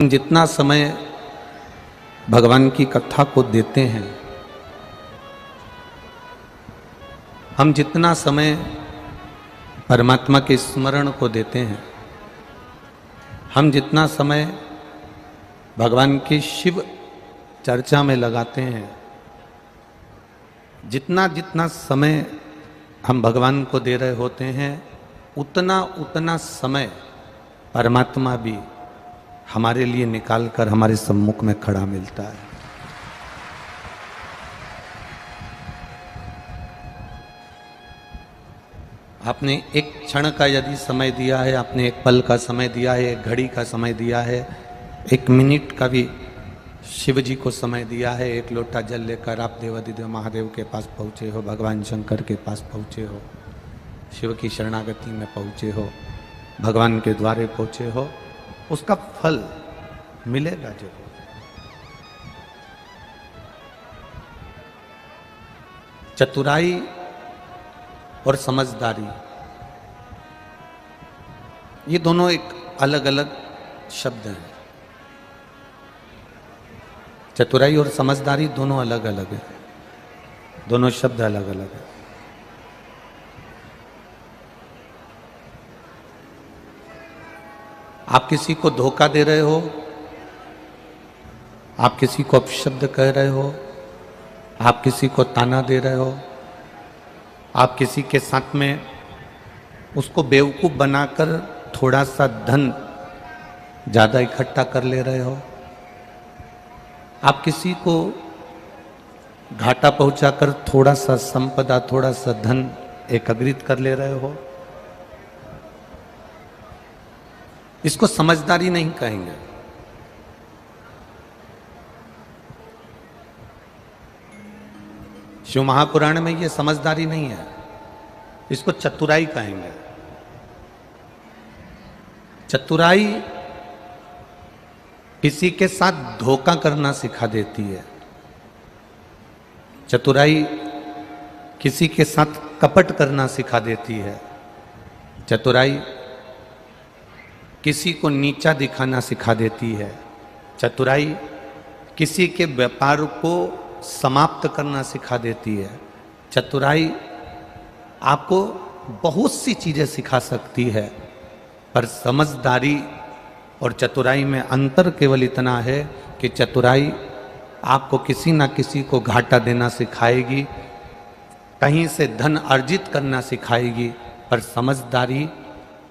जितना समय भगवान की कथा को देते हैं, हम जितना समय परमात्मा के स्मरण को देते हैं, हम जितना समय भगवान की शिव चर्चा में लगाते हैं, जितना जितना समय हम भगवान को दे रहे होते हैं, उतना उतना समय परमात्मा भी हमारे लिए निकाल कर हमारे सम्मुख में खड़ा मिलता है। आपने एक क्षण का यदि समय दिया है, आपने एक पल का समय दिया है, एक घड़ी का समय दिया है, एक मिनट का भी शिव जी को समय दिया है, एक लोटा जल लेकर आप देवाधिदेव महादेव के पास पहुँचे हो, भगवान शंकर के पास पहुँचे हो, शिव की शरणागति में पहुँचे हो, भगवान के द्वारे पहुँचे हो, उसका फल मिलेगा जरूर। चतुराई और समझदारी, ये दोनों एक अलग अलग शब्द हैं। चतुराई और समझदारी दोनों अलग अलग है, दोनों शब्द अलग अलग है। आप किसी को धोखा दे रहे हो, आप किसी को अपशब्द कह रहे हो, आप किसी को ताना दे रहे हो, आप किसी के साथ में उसको बेवकूफ बनाकर थोड़ा सा धन ज्यादा इकट्ठा कर ले रहे हो, आप किसी को घाटा पहुंचाकर थोड़ा सा संपदा, थोड़ा सा धन एकत्रित कर ले रहे हो, इसको समझदारी नहीं कहेंगे। शिव महापुराण में ये समझदारी नहीं है, इसको चतुराई कहेंगे। चतुराई किसी के साथ धोखा करना सिखा देती है, चतुराई किसी के साथ कपट करना सिखा देती है, चतुराई किसी को नीचा दिखाना सिखा देती है, चतुराई किसी के व्यापार को समाप्त करना सिखा देती है, चतुराई आपको बहुत सी चीजें सिखा सकती है। पर समझदारी और चतुराई में अंतर केवल इतना है कि चतुराई आपको किसी ना किसी को घाटा देना सिखाएगी, कहीं से धन अर्जित करना सिखाएगी, पर समझदारी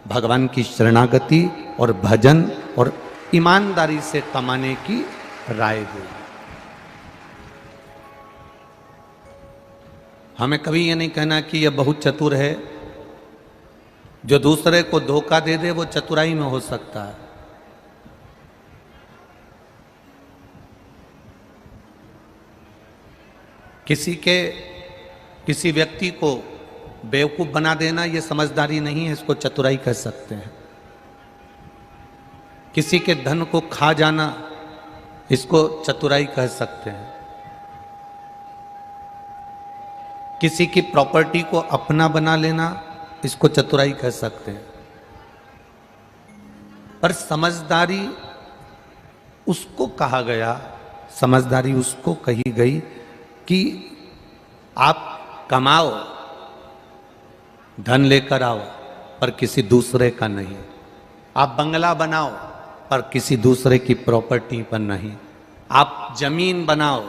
भगवान की शरणागति और भजन और ईमानदारी से कमाने की राय देगी। हमें कभी ये नहीं कहना कि यह बहुत चतुर है, जो दूसरे को धोखा दे दे वो चतुराई में हो सकता है। किसी व्यक्ति को बेवकूफ बना देना ये समझदारी नहीं है, इसको चतुराई कह सकते हैं। किसी के धन को खा जाना, इसको चतुराई कह सकते हैं। किसी की प्रॉपर्टी को अपना बना लेना, इसको चतुराई कह सकते हैं। पर समझदारी उसको कहा गया, समझदारी उसको कही गई कि आप कमाओ, धन लेकर आओ, पर किसी दूसरे का नहीं। आप बंगला बनाओ, पर किसी दूसरे की प्रॉपर्टी पर नहीं। आप जमीन बनाओ,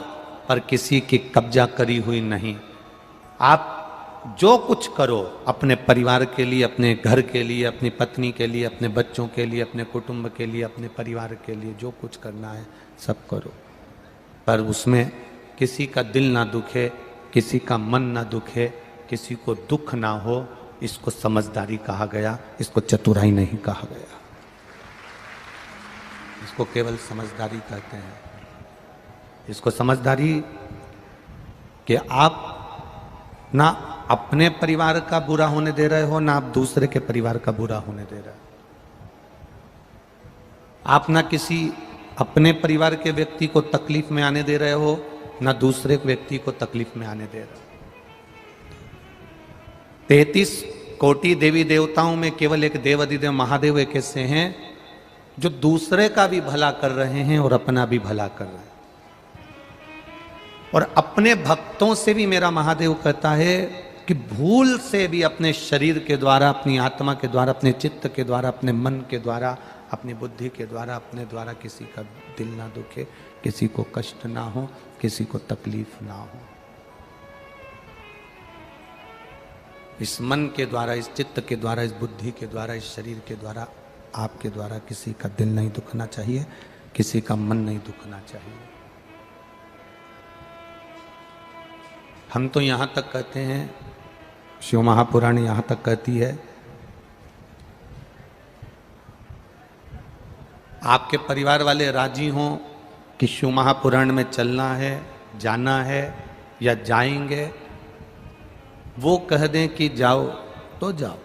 पर किसी की कब्जा करी हुई नहीं। आप जो कुछ करो अपने परिवार के लिए, अपने घर के लिए, अपनी पत्नी के लिए, अपने बच्चों के लिए, अपने कुटुंब के लिए, अपने परिवार के लिए जो कुछ करना है सब करो, पर उसमें किसी का दिल ना दुखे, किसी का मन ना दुखे, किसी को दुख ना हो, इसको समझदारी कहा गया, इसको चतुराई नहीं कहा गया। इसको केवल समझदारी कहते हैं। इसको समझदारी कि आप ना अपने परिवार का बुरा होने दे रहे हो, ना आप दूसरे के परिवार का बुरा होने दे रहे हो। आप ना किसी अपने परिवार के व्यक्ति को तकलीफ में आने दे रहे हो, ना दूसरे व्यक्ति को तकलीफ में आने दे रहे हो। 33 कोटि देवी देवताओं में केवल एक देवाधिदेव महादेव एक ऐसे हैं जो दूसरे का भी भला कर रहे हैं और अपना भी भला कर रहे हैं। और अपने भक्तों से भी मेरा महादेव कहता है कि भूल से भी अपने शरीर के द्वारा, अपनी आत्मा के द्वारा, अपने चित्त के द्वारा, अपने मन के द्वारा, अपनी बुद्धि के द्वारा, अपने द्वारा किसी का दिल ना दुखे, किसी को कष्ट ना हो, किसी को तकलीफ ना हो। इस मन के द्वारा, इस चित्त के द्वारा, इस बुद्धि के द्वारा, इस शरीर के द्वारा, आपके द्वारा किसी का दिल नहीं दुखना चाहिए, किसी का मन नहीं दुखना चाहिए। हम तो यहां तक कहते हैं, शिव महापुराण यहां तक कहती है, आपके परिवार वाले राजी हों कि शिव महापुराण में चलना है, जाना है या जाएंगे, वो कह दें कि जाओ तो जाओ,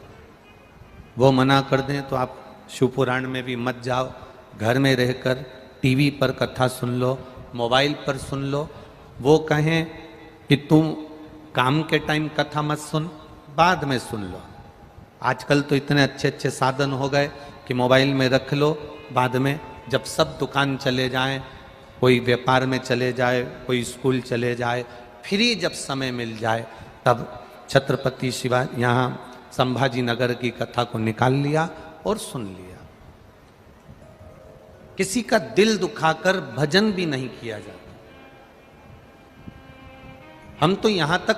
वो मना कर दें तो आप शिव पुराण में भी मत जाओ, घर में रहकर टीवी पर कथा सुन लो, मोबाइल पर सुन लो। वो कहें कि तुम काम के टाइम कथा मत सुन, बाद में सुन लो। आजकल तो इतने अच्छे अच्छे साधन हो गए कि मोबाइल में रख लो, बाद में जब सब दुकान चले जाएं, कोई व्यापार में चले जाए, कोई स्कूल चले जाए, फ्री जब समय मिल जाए तब छत्रपति शिवाजी यहाँ संभाजी नगर की कथा को निकाल लिया और सुन लिया। किसी का दिल दुखाकर भजन भी नहीं किया जाता। हम तो यहां तक,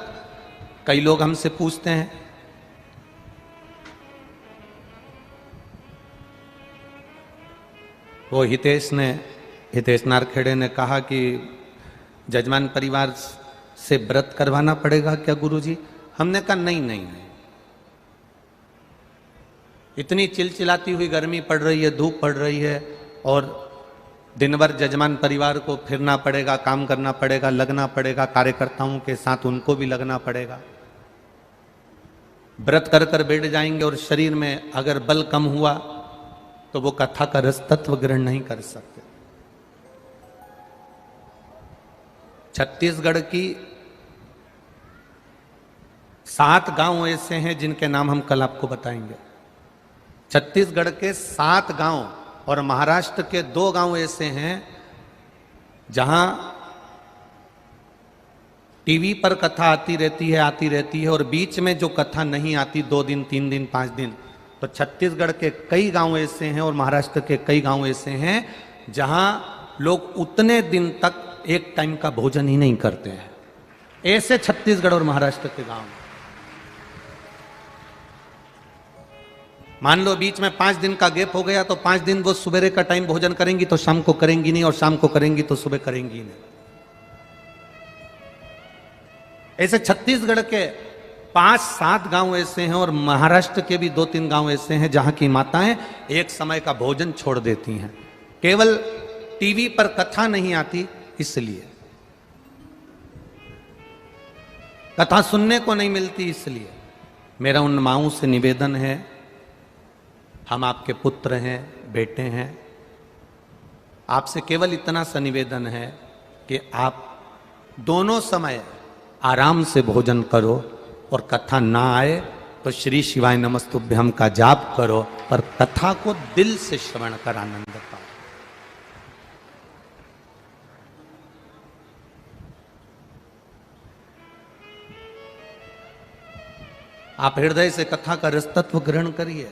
कई लोग हमसे पूछते हैं, वो हितेश नारखेड़े ने कहा कि जजमान परिवार से व्रत करवाना पड़ेगा क्या गुरुजी? हमने कहा नहीं नहीं नहीं, इतनी चिलचिलाती हुई गर्मी पड़ रही है, धूप पड़ रही है, और दिन भर जजमान परिवार को फिरना पड़ेगा, काम करना पड़ेगा, लगना पड़ेगा, कार्यकर्ताओं के साथ उनको भी लगना पड़ेगा। व्रत कर कर बैठ जाएंगे और शरीर में अगर बल कम हुआ तो वो कथा का रस तत्व ग्रहण नहीं कर सकते। छत्तीसगढ़ की 7 गांव ऐसे हैं जिनके नाम हम कल आपको बताएंगे। छत्तीसगढ़ के 7 गांव और महाराष्ट्र के 2 गांव ऐसे हैं जहां टीवी पर कथा आती रहती है और बीच में जो कथा नहीं आती 2 दिन 3 दिन 5 दिन, तो छत्तीसगढ़ के कई गांव ऐसे हैं और महाराष्ट्र के कई गांव ऐसे हैं जहां लोग उतने दिन तक एक टाइम का भोजन ही नहीं करते हैं। ऐसे छत्तीसगढ़ और महाराष्ट्र के गांव, मान लो बीच में 5 दिन का गैप हो गया तो 5 दिन वो सुबह का टाइम भोजन करेंगी तो शाम को करेंगी नहीं, और शाम को करेंगी तो सुबह करेंगी नहीं। ऐसे छत्तीसगढ़ के 5-7 गांव ऐसे हैं और महाराष्ट्र के भी 2-3 गांव ऐसे हैं जहां की माताएं एक समय का भोजन छोड़ देती हैं, केवल टीवी पर कथा नहीं आती इसलिए, कथा सुनने को नहीं मिलती इसलिए। मेरा उन माओं से निवेदन है, हम आपके पुत्र हैं, बेटे हैं, आपसे केवल इतना सा निवेदन है कि आप दोनों समय आराम से भोजन करो, और कथा ना आए तो श्री शिवाय नमस्तुभ्यम का जाप करो, पर कथा को दिल से श्रवण कर आनंद पाओ। आप हृदय से कथा का रस तत्व ग्रहण करिए।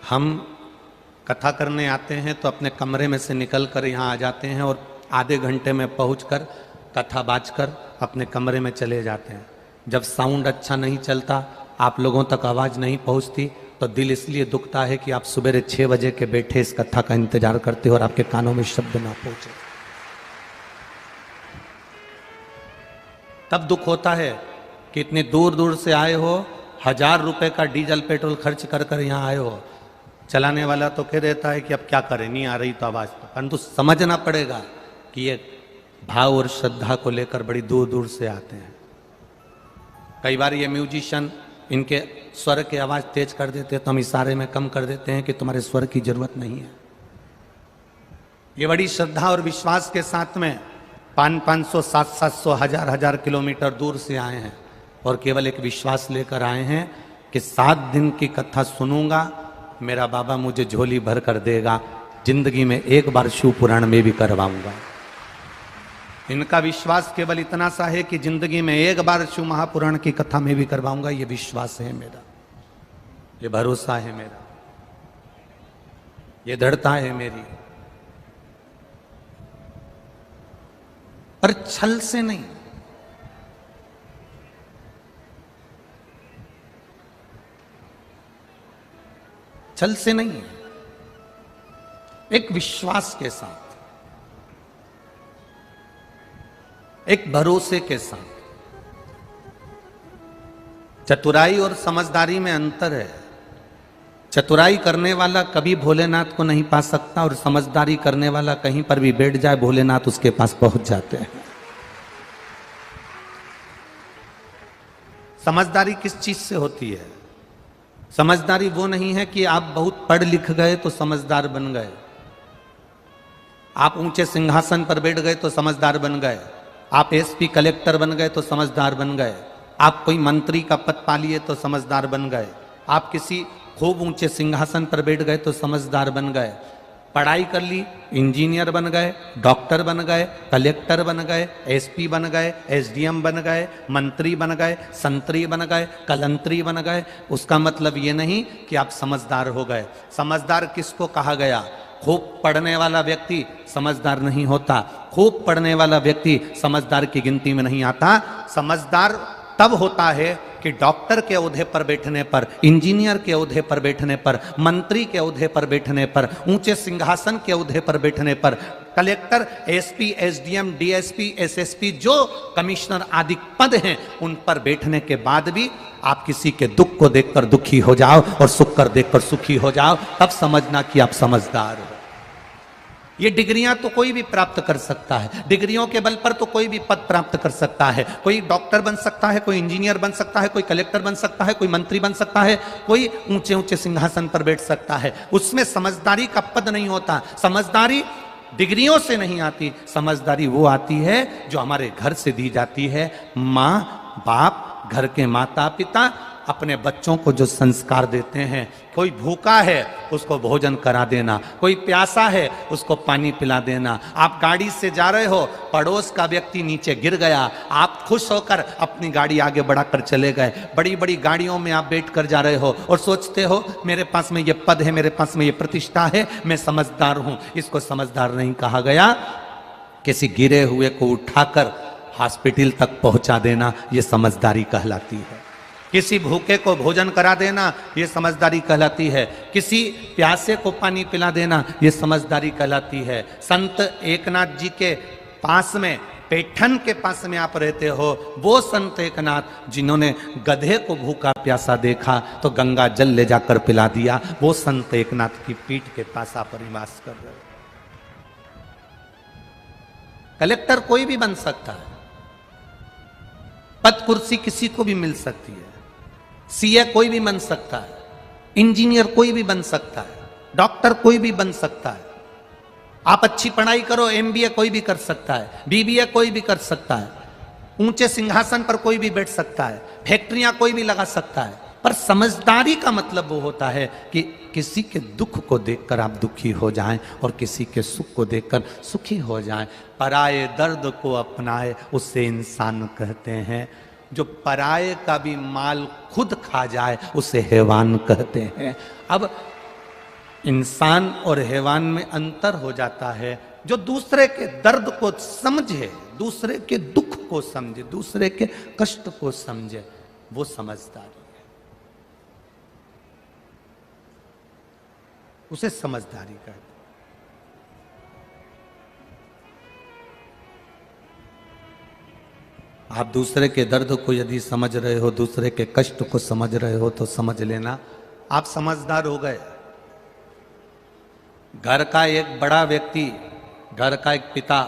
हम कथा करने आते हैं तो अपने कमरे में से निकल कर यहाँ आ जाते हैं और आधे घंटे में पहुंचकर कथा बाजकर अपने कमरे में चले जाते हैं। जब साउंड अच्छा नहीं चलता, आप लोगों तक आवाज़ नहीं पहुंचती, तो दिल इसलिए दुखता है कि आप सुबह 6 बजे के बैठे इस कथा का इंतजार करते हो और आपके कानों में शब्द ना पहुंचे। तब दुख होता है कि इतने दूर दूर से आए हो, 1000 रुपए का डीजल पेट्रोल खर्च कर कर यहाँ आए हो। चलाने वाला तो कह देता है कि अब क्या करें, नहीं आ रही तो आवाज़, परंतु समझना पड़ेगा कि ये भाव और श्रद्धा को लेकर बड़ी दूर दूर से आते हैं। कई बार ये म्यूजिशियन इनके स्वर की आवाज़ तेज कर देते हैं तो हम इशारे में कम कर देते हैं कि तुम्हारे स्वर की जरूरत नहीं है। ये बड़ी श्रद्धा और विश्वास के साथ में 500-500, 700-700, 1000 किलोमीटर दूर से आए हैं। और केवल एक विश्वास लेकर आए हैं कि 7 दिन की कथा सुनूंगा, मेरा बाबा मुझे झोली भर कर देगा, जिंदगी में एक बार शिव पुराण में भी करवाऊंगा। इनका विश्वास केवल इतना सा है कि जिंदगी में एक बार शिव महापुराण की कथा में भी करवाऊंगा। ये विश्वास है मेरा, ये भरोसा है मेरा, ये दृढ़ता है मेरी। पर छल से नहीं, छल से नहीं, एक विश्वास के साथ, एक भरोसे के साथ। चतुराई और समझदारी में अंतर है। चतुराई करने वाला कभी भोलेनाथ को नहीं पा सकता और समझदारी करने वाला कहीं पर भी बैठ जाए भोलेनाथ उसके पास पहुंच जाते हैं। समझदारी किस चीज से होती है? समझदारी वो नहीं है कि आप बहुत पढ़ लिख गए तो समझदार बन गए, आप ऊंचे सिंहासन पर बैठ गए तो समझदार बन गए, आप एसपी कलेक्टर बन गए तो समझदार बन गए, आप कोई मंत्री का पद पा लिए तो समझदार बन गए, आप किसी खूब ऊंचे सिंहासन पर बैठ गए तो समझदार बन गए। पढ़ाई कर ली, इंजीनियर बन गए, डॉक्टर बन गए, कलेक्टर बन गए, एसपी बन गए, एसडीएम बन गए, मंत्री बन गए, संतरी बन गए, कलंतरी बन गए, उसका मतलब ये नहीं कि आप समझदार हो गए। समझदार किसको कहा गया? खूब पढ़ने वाला व्यक्ति समझदार नहीं होता, खूब पढ़ने वाला व्यक्ति समझदार की गिनती में नहीं आता। समझदार तब होता है कि डॉक्टर के ओहदे पर बैठने पर, इंजीनियर के ओहदे पर बैठने पर, मंत्री के ओहदे पर बैठने पर, ऊंचे सिंहासन के ओहदे पर बैठने पर, collector, SP, SDM, DSP, SSP, जो कमिश्नर आदि पद हैं उन पर बैठने के बाद भी आप किसी के दुख को देखकर दुखी हो जाओ और सुख कर देखकर सुखी हो जाओ, तब समझना कि आप समझदार हो। ये डिग्रियां तो कोई भी प्राप्त कर सकता है, डिग्रियों के बल पर तो कोई भी पद प्राप्त कर सकता है। कोई डॉक्टर बन सकता है, कोई इंजीनियर बन सकता है, कोई कलेक्टर बन सकता है, कोई मंत्री बन सकता है, कोई ऊंचे ऊंचे सिंहासन पर बैठ सकता है। उसमें समझदारी का पद नहीं होता। समझदारी डिग्रियों से नहीं आती, समझदारी वो आती है जो हमारे घर से दी जाती है। माँ बाप, घर के माता पिता अपने बच्चों को जो संस्कार देते हैं, कोई भूखा है उसको भोजन करा देना, कोई प्यासा है उसको पानी पिला देना। आप गाड़ी से जा रहे हो, पड़ोस का व्यक्ति नीचे गिर गया, आप खुश होकर अपनी गाड़ी आगे बढ़ाकर चले गए। बड़ी बड़ी गाड़ियों में आप बैठ कर जा रहे हो और सोचते हो मेरे पास में ये पद है, मेरे पास में ये प्रतिष्ठा है, मैं समझदार हूं। इसको समझदार नहीं कहा गया। किसी गिरे हुए को उठाकर हॉस्पिटल तक पहुंचा देना, ये समझदारी कहलाती है। किसी भूखे को भोजन करा देना, ये समझदारी कहलाती है। किसी प्यासे को पानी पिला देना, ये समझदारी कहलाती है। संत एकनाथ जी के पास में, पैठन के पास में आप रहते हो, वो संत एकनाथ जिन्होंने गधे को भूखा प्यासा देखा तो गंगा जल ले जाकर पिला दिया, वो संत एकनाथ की पीठ के पास आप निवास कर रहे हो। कलेक्टर कोई भी बन सकता है, पद कुर्सी किसी को भी मिल सकती है, सीए कोई भी बन सकता है, इंजीनियर कोई भी बन सकता है, डॉक्टर कोई भी बन सकता है। आप अच्छी पढ़ाई करो, एमबीए कोई भी कर सकता है, बीबीए कोई भी कर सकता है, ऊंचे सिंहासन पर कोई भी बैठ सकता है, फैक्ट्रियां कोई भी लगा सकता है। पर समझदारी का मतलब वो होता है कि किसी के दुख को देखकर आप दुखी हो जाएं और किसी के सुख को देखकर सुखी हो जाएं। पराये दर्द को अपनाए उसे इंसान कहते हैं। जो पराये का भी माल खुद खा जाए उसे हैवान कहते हैं। अब इंसान और हैवान में अंतर हो जाता है। जो दूसरे के दर्द को समझे, दूसरे के दुख को समझे, दूसरे के कष्ट को समझे, वो समझदारी है, उसे समझदारी कहते हैं। आप दूसरे के दर्द को यदि समझ रहे हो, दूसरे के कष्ट को समझ रहे हो, तो समझ लेना आप समझदार हो गए। घर का एक बड़ा व्यक्ति, घर का एक पिता,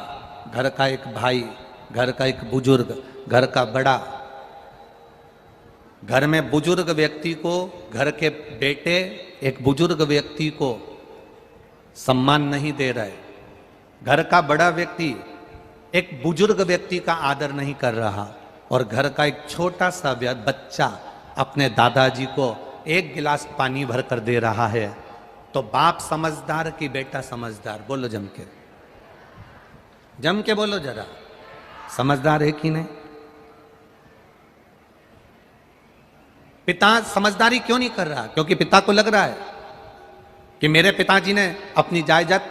घर का एक भाई, घर का एक बुजुर्ग, घर का बड़ा, घर में बुजुर्ग व्यक्ति को, घर के बेटे एक बुजुर्ग व्यक्ति को सम्मान नहीं दे रहे। घर का बड़ा व्यक्ति एक बुजुर्ग व्यक्ति का आदर नहीं कर रहा। और घर का एक छोटा सा बच्चा अपने दादाजी को एक गिलास पानी भर कर दे रहा है, तो बाप समझदार कि बेटा समझदार? बोलो जम के बोलो जरा, समझदार है कि नहीं? पिता समझदारी क्यों नहीं कर रहा? क्योंकि पिता को लग रहा है कि मेरे पिताजी ने अपनी जायदाद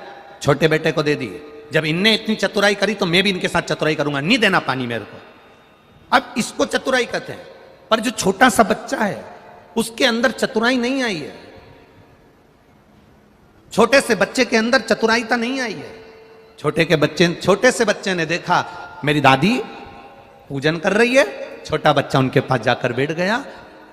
छोटे बेटे को दे दी, जब इनने इतनी चतुराई करी तो मैं भी इनके साथ चतुराई करूंगा, नहीं देना पानी मेरे को। अब इसको चतुराई कहते हैं, पर जो छोटा सा बच्चा है उसके अंदर चतुराई नहीं आई है, छोटे से बच्चे के अंदर चतुराईता नहीं आई है। छोटे से बच्चे ने देखा मेरी दादी पूजन कर रही है, छोटा बच्चा उनके पास जाकर बैठ गया,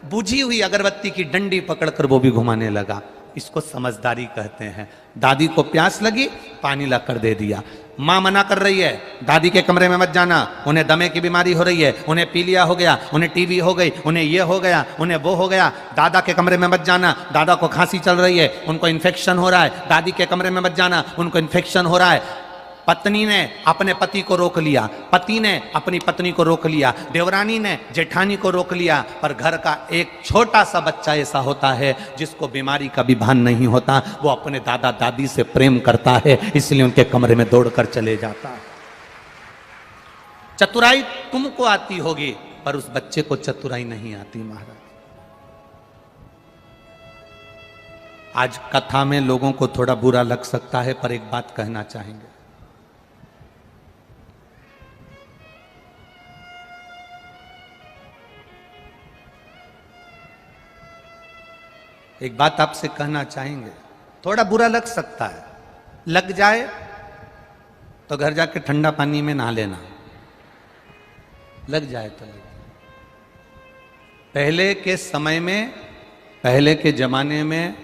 बुझी हुई अगरबत्ती की डंडी पकड़कर वो भी घुमाने लगा। इसको समझदारी कहते हैं। दादी को प्यास लगी, पानी ला कर दे दिया। माँ मना कर रही है, दादी के कमरे में मत जाना, उन्हें दमे की बीमारी हो रही है, उन्हें पीलिया हो गया, उन्हें टीबी हो गई, उन्हें ये हो गया, उन्हें वो हो गया। दादा के कमरे में मत जाना, दादा को खांसी चल रही है, उनको इन्फेक्शन हो रहा है। दादी के कमरे में मत जाना, उनको इन्फेक्शन हो रहा है। पत्नी ने अपने पति को रोक लिया, पति ने अपनी पत्नी को रोक लिया, देवरानी ने जेठानी को रोक लिया, पर घर का एक छोटा सा बच्चा ऐसा होता है जिसको बीमारी का भी भान नहीं होता। वो अपने दादा दादी से प्रेम करता है, इसलिए उनके कमरे में दौड़कर चले जाता है। चतुराई तुमको आती होगी, पर उस बच्चे को चतुराई नहीं आती महाराज। आज कथा में लोगों को थोड़ा बुरा लग सकता है, पर एक बात कहना चाहेंगे। एक बात आपसे कहना चाहेंगे, थोड़ा बुरा लग सकता है, लग जाए तो घर जाके ठंडा पानी में नहा लेना, लग जाए तो लग जाए। पहले के समय में, पहले के जमाने में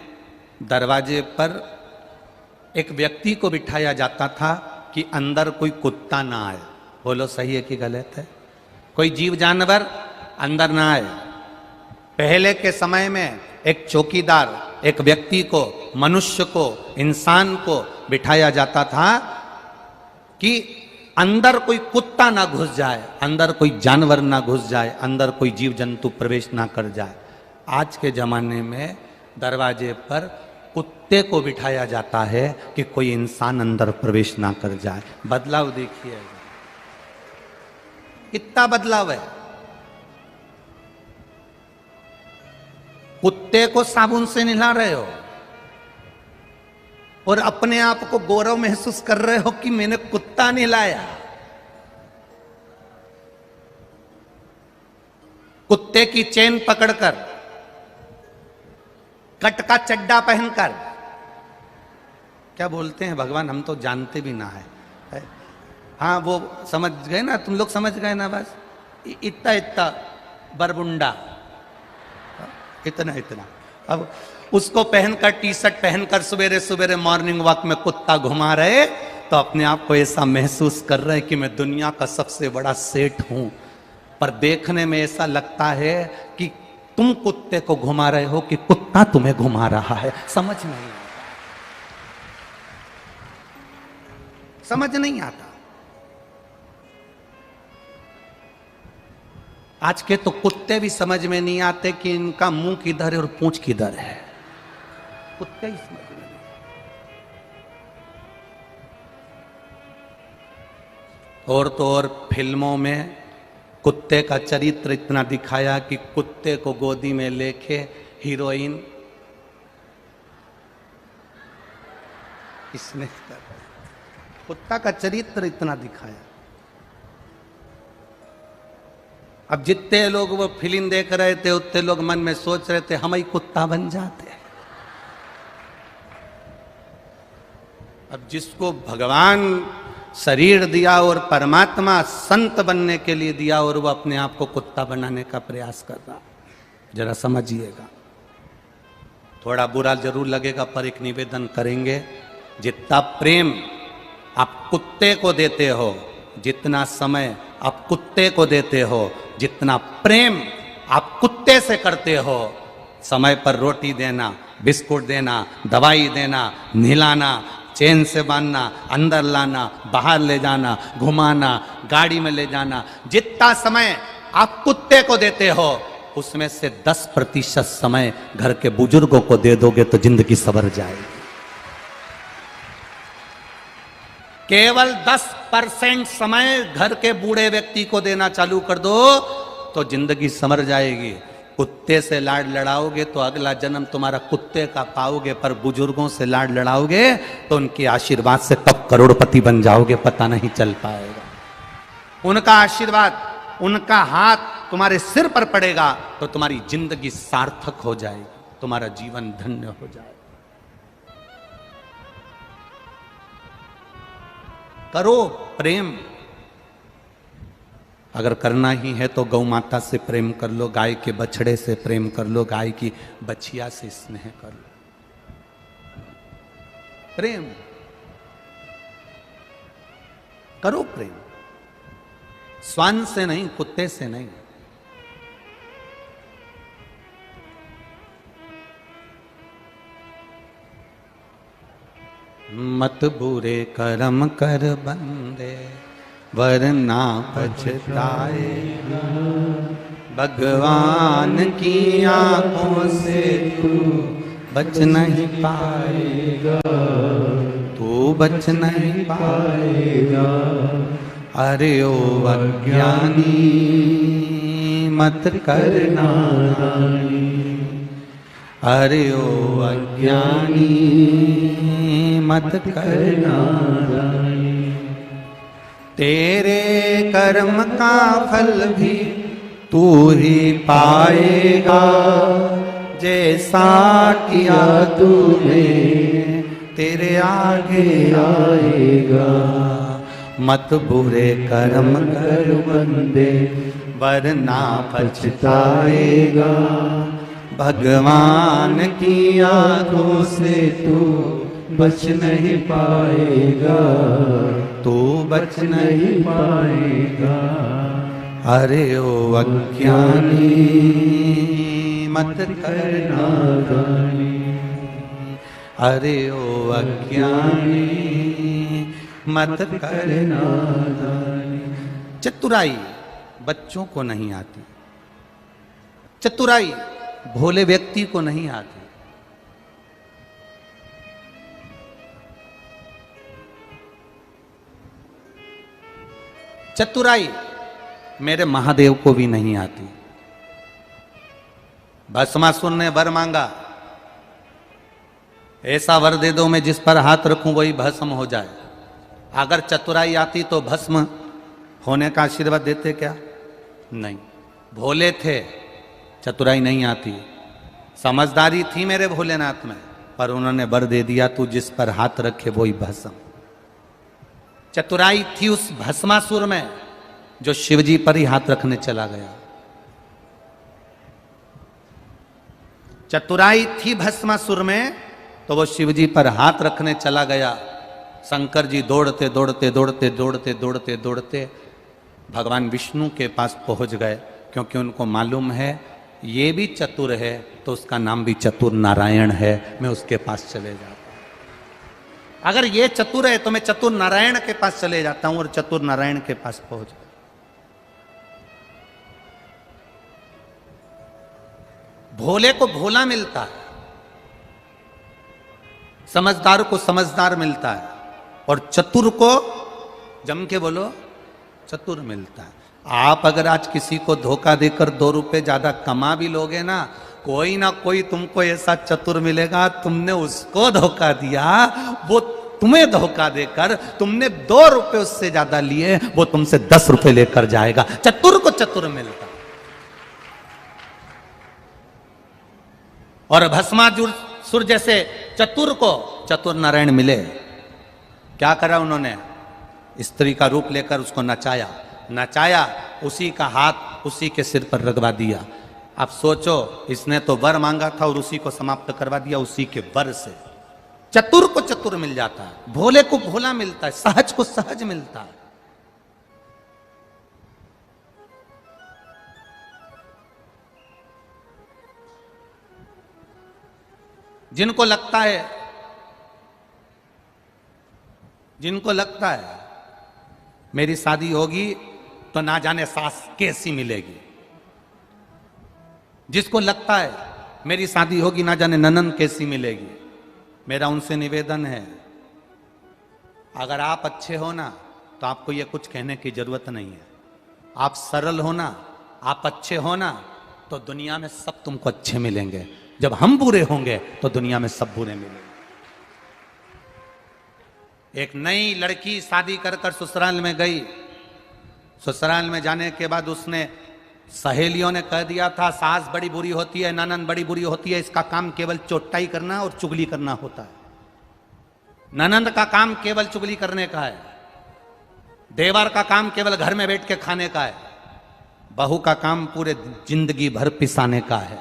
दरवाजे पर एक व्यक्ति को बिठाया जाता था कि अंदर कोई कुत्ता ना आए। बोलो सही है कि गलत है? कोई जीव जानवर अंदर ना आए। पहले के समय में एक चौकीदार, एक व्यक्ति को, मनुष्य को, इंसान को बिठाया जाता था कि अंदर कोई कुत्ता ना घुस जाए, अंदर कोई जानवर ना घुस जाए, अंदर कोई जीव जंतु प्रवेश ना कर जाए। आज के जमाने में दरवाजे पर कुत्ते को बिठाया जाता है कि कोई इंसान अंदर प्रवेश ना कर जाए। बदलाव देखिए, कितना बदलाव है। कुत्ते को साबुन से नहला रहे हो और अपने आप को गौरव महसूस कर रहे हो कि मैंने कुत्ता नहलाया। कुत्ते की चेन पकड़कर, कट का चड्डा पहनकर, क्या बोलते हैं भगवान, हम तो जानते भी ना है। हाँ वो समझ गए ना, तुम लोग समझ गए ना, बस इतना इतना बरबुंडा, इतना इतना। अब उसको पहनकर, टी शर्ट पहनकर सवेरे सवेरे मॉर्निंग वॉक में कुत्ता घुमा रहे, तो अपने आप को ऐसा महसूस कर रहे कि मैं दुनिया का सबसे बड़ा सेठ हूं। पर देखने में ऐसा लगता है कि तुम कुत्ते को घुमा रहे हो कि कुत्ता तुम्हें घुमा रहा है। समझ नहीं आता, समझ नहीं आता। आज के तो कुत्ते भी समझ में नहीं आते कि इनका मुंह किधर है और पूंछ किधर है। कुत्ते ही समझ में नहीं। और तो और फिल्मों में कुत्ते का चरित्र इतना दिखाया कि कुत्ते को गोदी में लेके हीरोइन इसने कुत्ता का चरित्र इतना दिखाया। अब जितने लोग वो फिल्म देख रहे थे उतने लोग मन में सोच रहे थे हम ही कुत्ता बन जाते। अब जिसको भगवान शरीर दिया और परमात्मा संत बनने के लिए दिया और वो अपने आप को कुत्ता बनाने का प्रयास कर रहा, जरा समझिएगा। थोड़ा बुरा जरूर लगेगा, पर एक निवेदन करेंगे, जितना प्रेम आप कुत्ते को देते हो, जितना समय आप कुत्ते को देते हो, जितना प्रेम आप कुत्ते से करते हो, समय पर रोटी देना, बिस्कुट देना, दवाई देना, नहलाना, चैन से बांधना, अंदर लाना, बाहर ले जाना, घुमाना, गाड़ी में ले जाना, जितना समय आप कुत्ते को देते हो, उसमें से 10% समय घर के बुजुर्गों को दे दोगे तो जिंदगी संवर जाएगी। केवल 10% समय घर के बूढ़े व्यक्ति को देना चालू कर दो तो जिंदगी संवर जाएगी। कुत्ते से लाड लड़ाओगे तो अगला जन्म तुम्हारा कुत्ते का पाओगे, पर बुजुर्गों से लाड लड़ाओगे तो उनके आशीर्वाद से कब करोड़पति बन जाओगे पता नहीं चल पाएगा। उनका आशीर्वाद, उनका हाथ तुम्हारे सिर पर पड़ेगा तो तुम्हारी जिंदगी सार्थक हो जाएगी, तुम्हारा जीवन धन्य हो जाएगा। करो प्रेम, अगर करना ही है तो गौ माता से प्रेम कर लो, गाय के बछड़े से प्रेम कर लो, गाय की बछिया से स्नेह कर लो। प्रेम करो, प्रेम श्वान से नहीं, कुत्ते से नहीं। मत बुरे कर्म कर बंदे वरना पछताएगा, भगवान की आंखों से तू बच नहीं पाएगा, तू बच नहीं पाएगा। अरे ओ अज्ञानी मत करना, अरे ओ अज्ञानी मत करना, तेरे कर्म का फल भी तू ही पाएगा, जैसा किया तूने तेरे आगे आएगा। मत बुरे कर्म कर बंदे वरना पछताएगा, भगवान की आंखों से तू बच नहीं पाएगा, तू बच नहीं पाएगा। अरे ओ अज्ञानी मत करना दानी, अरे ओ अज्ञानी मत करना दानी। चतुराई बच्चों को नहीं आती, चतुराई भोले व्यक्ति को नहीं आती। चतुराई मेरे महादेव को भी नहीं आती। भस्मासुर ने वर मांगा, ऐसा वर दे दो मैं जिस पर हाथ रखूं वही भस्म हो जाए। अगर चतुराई आती तो भस्म होने का आशीर्वाद देते क्या? नहीं। भोले थे, चतुराई नहीं आती। समझदारी थी मेरे भोलेनाथ में, पर उन्होंने वर दे दिया तू जिस पर हाथ रखे वही भस्म। चतुराई थी उस भस्मासुर में जो शिवजी पर ही हाथ रखने चला गया। चतुराई थी भस्मासुर में तो वो शिवजी पर हाथ रखने चला गया। शंकर जी दौड़ते दौड़ते दौड़ते दौड़ते दौड़ते दौड़ते भगवान विष्णु के पास पहुंच गए, क्योंकि उनको मालूम है ये भी चतुर है तो उसका नाम भी चतुर नारायण है, मैं उसके पास चले जाता हूं। अगर ये चतुर है तो मैं चतुर नारायण के पास चले जाता हूं, और चतुर नारायण के पास पहुंच गए। भोले को भोला मिलता है, समझदार को समझदार मिलता है, और चतुर को जम के बोलो चतुर मिलता है। आप अगर आज किसी को धोखा देकर 2 रुपए ज्यादा कमा भी लोगे ना कोई तुमको ऐसा चतुर मिलेगा, तुमने उसको धोखा दिया, वो तुम्हें धोखा देकर तुमने 2 रुपए उससे ज्यादा लिए, वो तुमसे 10 रुपए लेकर जाएगा। चतुर को चतुर मिलता। और भस्मासुर जैसे चतुर को चतुर नारायण मिले। क्या करा उन्होंने? स्त्री का रूप लेकर उसको नचाया, नचाया, उसी का हाथ उसी के सिर पर रगवा दिया। आप सोचो, इसने तो वर मांगा था और उसी को समाप्त करवा दिया उसी के वर से। चतुर को चतुर मिल जाता है, भोले को भोला मिलता है, सहज को सहज मिलता है। जिनको लगता है मेरी शादी होगी तो ना जाने सास कैसी मिलेगी। जिसको लगता है मेरी शादी होगी ना जाने ननन कैसी मिलेगी, मेरा उनसे निवेदन है, अगर आप अच्छे हो ना तो आपको ये कुछ कहने की जरूरत नहीं है। आप सरल हो ना, आप अच्छे हो ना, तो दुनिया में सब तुमको अच्छे मिलेंगे। जब हम बुरे होंगे तो दुनिया में सब बुरे मिलेंगे। एक नई लड़की शादी कर कर ससुराल में गई। ससुराल में जाने के बाद उसने सहेलियों ने कह दिया था सास बड़ी बुरी होती है, ननन बड़ी बुरी होती है, इसका काम केवल चोटाई करना और चुगली करना होता है। ननंद का काम केवल चुगली करने का है, देवर का काम केवल घर में बैठ के खाने का है, बहू का काम पूरे जिंदगी भर पिसाने का है।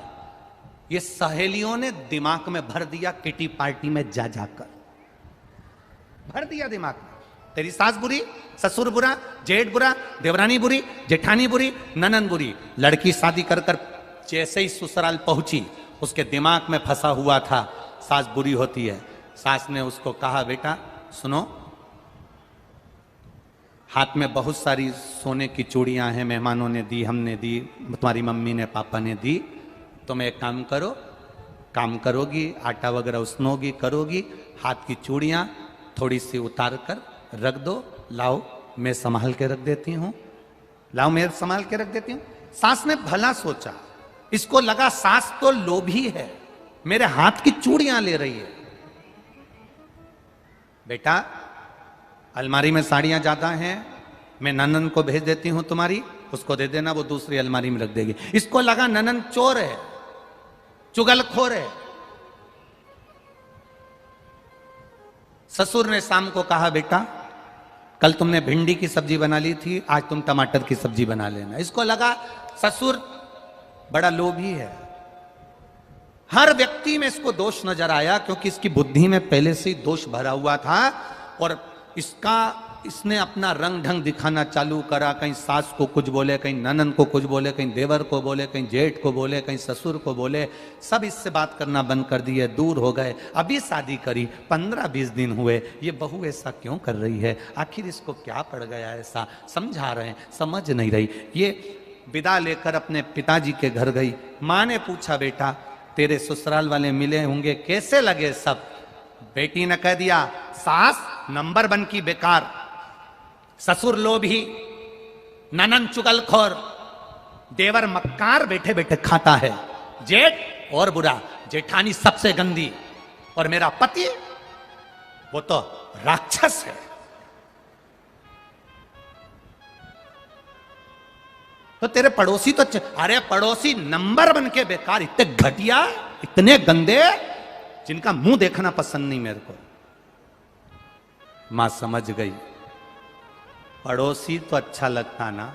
ये सहेलियों ने दिमाग में भर दिया, किटी पार्टी में जा जाकर भर दिया दिमाग में, तेरी सास बुरी, ससुर बुरा, जेठ बुरा, देवरानी बुरी, जेठानी बुरी, ननन बुरी। लड़की शादी कर कर जैसे ही ससुराल पहुंची उसके दिमाग में फंसा हुआ था सास बुरी होती है। सास ने उसको कहा बेटा सुनो, हाथ में बहुत सारी सोने की चूड़ियां हैं, मेहमानों ने दी, हमने दी, तुम्हारी मम्मी ने पापा ने दी, तुम एक काम करो, काम करोगी, आटा वगैरह उसनोगी, करोगी, हाथ की चूड़ियां थोड़ी सी उतार कर रख दो, लाओ मैं संभाल के रख देती हूं, लाओ मैं संभाल के रख देती हूं। सास ने भला सोचा, इसको लगा सास तो लोभी है, मेरे हाथ की चूड़ियां ले रही है। बेटा अलमारी में साड़ियां ज्यादा हैं, मैं ननन को भेज देती हूं तुम्हारी, उसको दे देना, वो दूसरी अलमारी में रख देगी। इसको लगा ननन चोर है, चुगलखोर है। ससुर ने शाम को कहा बेटा कल तुमने भिंडी की सब्जी बना ली थी, आज तुम टमाटर की सब्जी बना लेना। इसको लगा ससुर बड़ा लोभी है। हर व्यक्ति में इसको दोष नजर आया, क्योंकि इसकी बुद्धि में पहले से ही दोष भरा हुआ था और इसने अपना रंग ढंग दिखाना चालू करा। कहीं सास को कुछ बोले, कहीं ननन को कुछ बोले, कहीं देवर को बोले, कहीं जेठ को बोले, कहीं ससुर को बोले। सब इससे बात करना बंद कर दिए, दूर हो गए। अभी शादी करी 15-20 दिन हुए, ये बहू ऐसा क्यों कर रही है, आखिर इसको क्या पड़ गया ऐसा, समझा रहे हैं, समझ नहीं रही। ये विदा लेकर अपने पिताजी के घर गई। माँ ने पूछा बेटा तेरे ससुराल वाले मिले होंगे, कैसे लगे सब? बेटी ने कह दिया सास नंबर 1 की बेकार, ससुर लोभी, ननन चुगलखोर, देवर मक्कार बैठे बैठे खाता है, जेठ और बुरा, जेठानी सबसे गंदी, और मेरा पति वो तो राक्षस है। तो तेरे पड़ोसी तो अरे पड़ोसी नंबर 1 के बेकार, इतने घटिया, इतने गंदे, जिनका मुंह देखना पसंद नहीं मेरे को। मां समझ गई, पड़ोसी तो अच्छा लगता ना,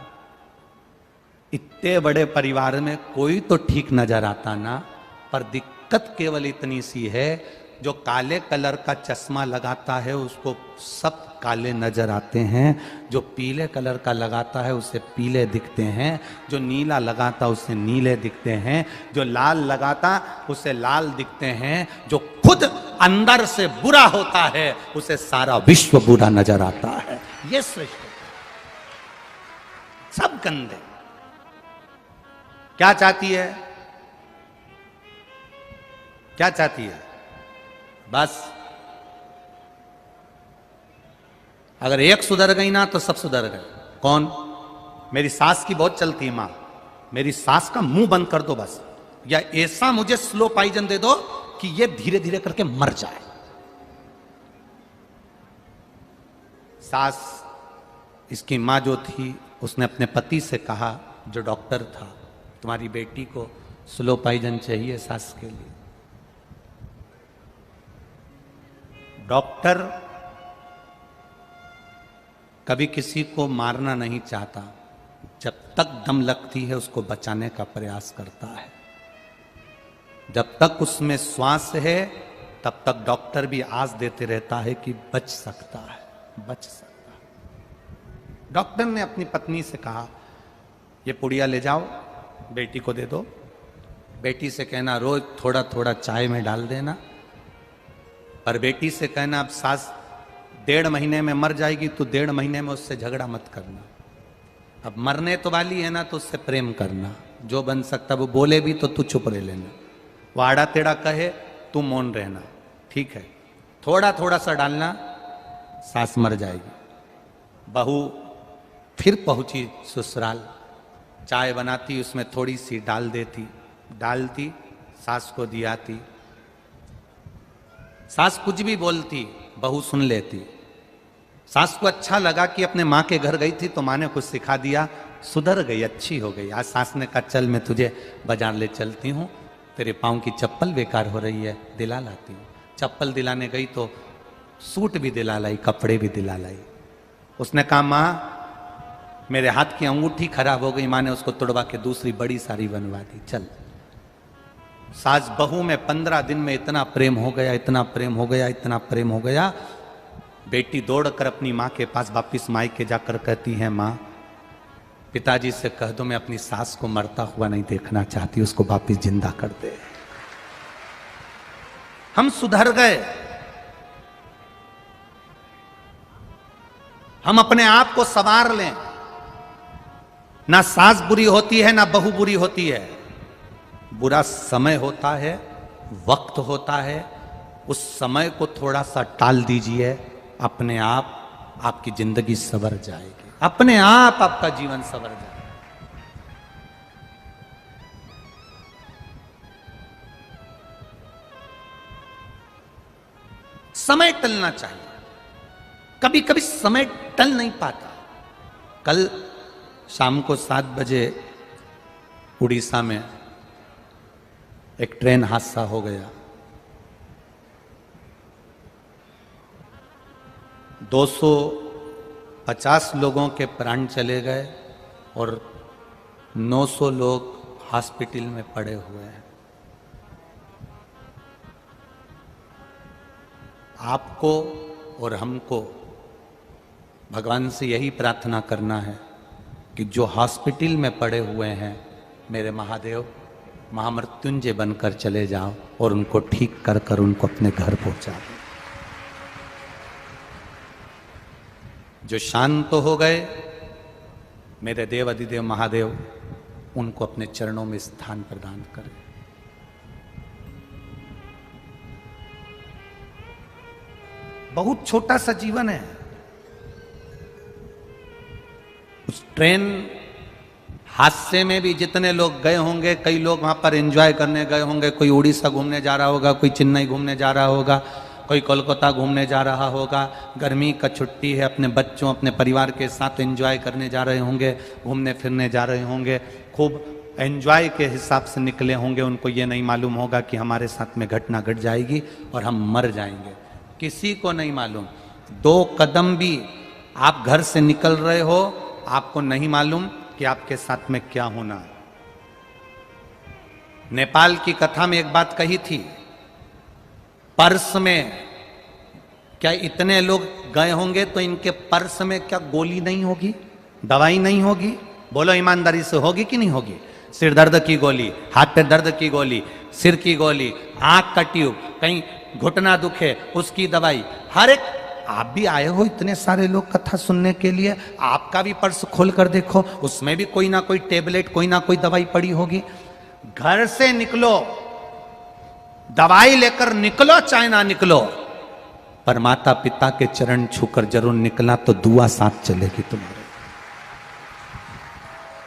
इतने बड़े परिवार में कोई तो ठीक नजर आता ना, पर दिक्कत केवल इतनी सी है, जो काले कलर का चश्मा लगाता है उसको सब काले नजर आते हैं, जो पीले कलर का लगाता है उसे पीले दिखते हैं, जो नीला लगाता उसे नीले दिखते हैं, जो लाल लगाता उसे लाल दिखते हैं, जो खुद अंदर से बुरा होता है उसे सारा विश्व बुरा नजर आता है। ये सृष्टि सब गंदे। क्या चाहती है, क्या चाहती है? बस अगर एक सुधर गई ना तो सब सुधर गए। कौन? मेरी सास की बहुत चलती है मां, मेरी सास का मुंह बंद कर दो बस, या ऐसा मुझे स्लो पॉइजन दे दो कि ये धीरे धीरे करके मर जाए। सास, इसकी मां जो थी, उसने अपने पति से कहा जो डॉक्टर था, तुम्हारी बेटी को स्लो पॉइजन चाहिए सास के लिए। डॉक्टर कभी किसी को मारना नहीं चाहता, जब तक दम लगती है उसको बचाने का प्रयास करता है। जब तक उसमें श्वास है तब तक डॉक्टर भी आस देते रहता है कि बच सकता है, बच सकता है। डॉक्टर ने अपनी पत्नी से कहा ये पुड़िया ले जाओ, बेटी को दे दो, बेटी से कहना रोज थोड़ा थोड़ा चाय में डाल देना, पर बेटी से कहना अब सास 1.5 महीने में मर जाएगी तो 1.5 महीने में उससे झगड़ा मत करना। अब मरने तो वाली है ना, तो उससे प्रेम करना, जो बन सकता वो बोले भी तो तू चुप रह लेना, वो आड़ा टेढ़ा कहे तू मौन रहना, ठीक है। थोड़ा थोड़ा सा डालना, सास मर जाएगी। बहू फिर पहुंची ससुराल, चाय बनाती, उसमें थोड़ी सी डाल देती, डालती, सास को दियाती। सास कुछ भी बोलती, बहू सुन लेती। सास को अच्छा लगा कि अपने माँ के घर गई थी तो माँ ने कुछ सिखा दिया, सुधर गई, अच्छी हो गई। आज सास ने कहा चल मैं तुझे बाजार ले चलती हूँ, तेरे पाँव की चप्पल बेकार हो रही है, दिला लाती हूँ। चप्पल दिलाने गई तो सूट भी दिला लाई, कपड़े भी दिला लाई। उसने कहा माँ मेरे हाथ की अंगूठी खराब हो गई, माँ ने उसको तोड़वा के दूसरी बड़ी साड़ी बनवा दी, चल। सास बहू में 15 दिन में इतना प्रेम हो गया, इतना प्रेम हो गया, इतना प्रेम हो गया। बेटी दौड़कर अपनी माँ के पास वापिस मायके जाकर कहती है माँ पिताजी से कह दो मैं अपनी सास को मरता हुआ नहीं देखना चाहती, उसको वापिस जिंदा कर दे। हम सुधर गए, हम अपने आप को संवार लें। ना सास बुरी होती है ना बहू बुरी होती है, बुरा समय होता है, वक्त होता है। उस समय को थोड़ा सा टाल दीजिए, अपने आप आपकी जिंदगी संवर जाएगी, अपने आप आपका जीवन संवर जाएगा। समय टलना चाहिए, कभी कभी समय टल नहीं पाता। कल शाम को 7 बजे उड़ीसा में एक ट्रेन हादसा हो गया, 250 लोगों के प्राण चले गए और 900 लोग हॉस्पिटल में पड़े हुए हैं। आपको और हमको भगवान से यही प्रार्थना करना है कि जो हॉस्पिटल में पड़े हुए हैं, मेरे महादेव महामृत्युंजय बनकर चले जाओ और उनको ठीक कर कर उनको अपने घर पहुंचा दो। जो शांत तो हो गए, मेरे देव अधिदेव महादेव उनको अपने चरणों में स्थान प्रदान करें। बहुत छोटा सा जीवन है। उस ट्रेन हादसे में भी जितने लोग गए होंगे, कई लोग वहां पर एंजॉय करने गए होंगे, कोई उड़ीसा घूमने जा रहा होगा, कोई चेन्नई घूमने जा रहा होगा, कोई कोलकाता घूमने जा रहा होगा, गर्मी का छुट्टी है, अपने बच्चों अपने परिवार के साथ एंजॉय करने जा रहे होंगे, घूमने फिरने जा रहे होंगे, खूब एंजॉय के हिसाब से निकले होंगे। उनको ये नहीं मालूम होगा कि हमारे साथ में घटना घट जाएगी और हम मर जाएंगे, किसी को नहीं मालूम। 2 कदम भी आप घर से निकल रहे हो, आपको नहीं मालूम कि आपके साथ में क्या होना है। नेपाल की कथा में एक बात कही थी, पर्स में क्या इतने लोग गए होंगे तो इनके पर्स में क्या गोली नहीं होगी, दवाई नहीं होगी? बोलो ईमानदारी से, होगी कि नहीं होगी? सिर दर्द की गोली, हाथ पे दर्द की गोली, सिर की गोली, आंख का ट्यूब, कहीं घुटना दुखे उसकी दवाई, हर एक। आप भी आए हो इतने सारे लोग कथा सुनने के लिए, आपका भी पर्स खोल कर देखो, उसमें भी कोई ना कोई टेबलेट, कोई ना कोई दवाई पड़ी होगी। घर से निकलो, दवाई लेकर निकलो चाहे ना निकलो, पर माता पिता के चरण छूकर जरूर निकला तो दुआ साथ चलेगी तुम्हारे।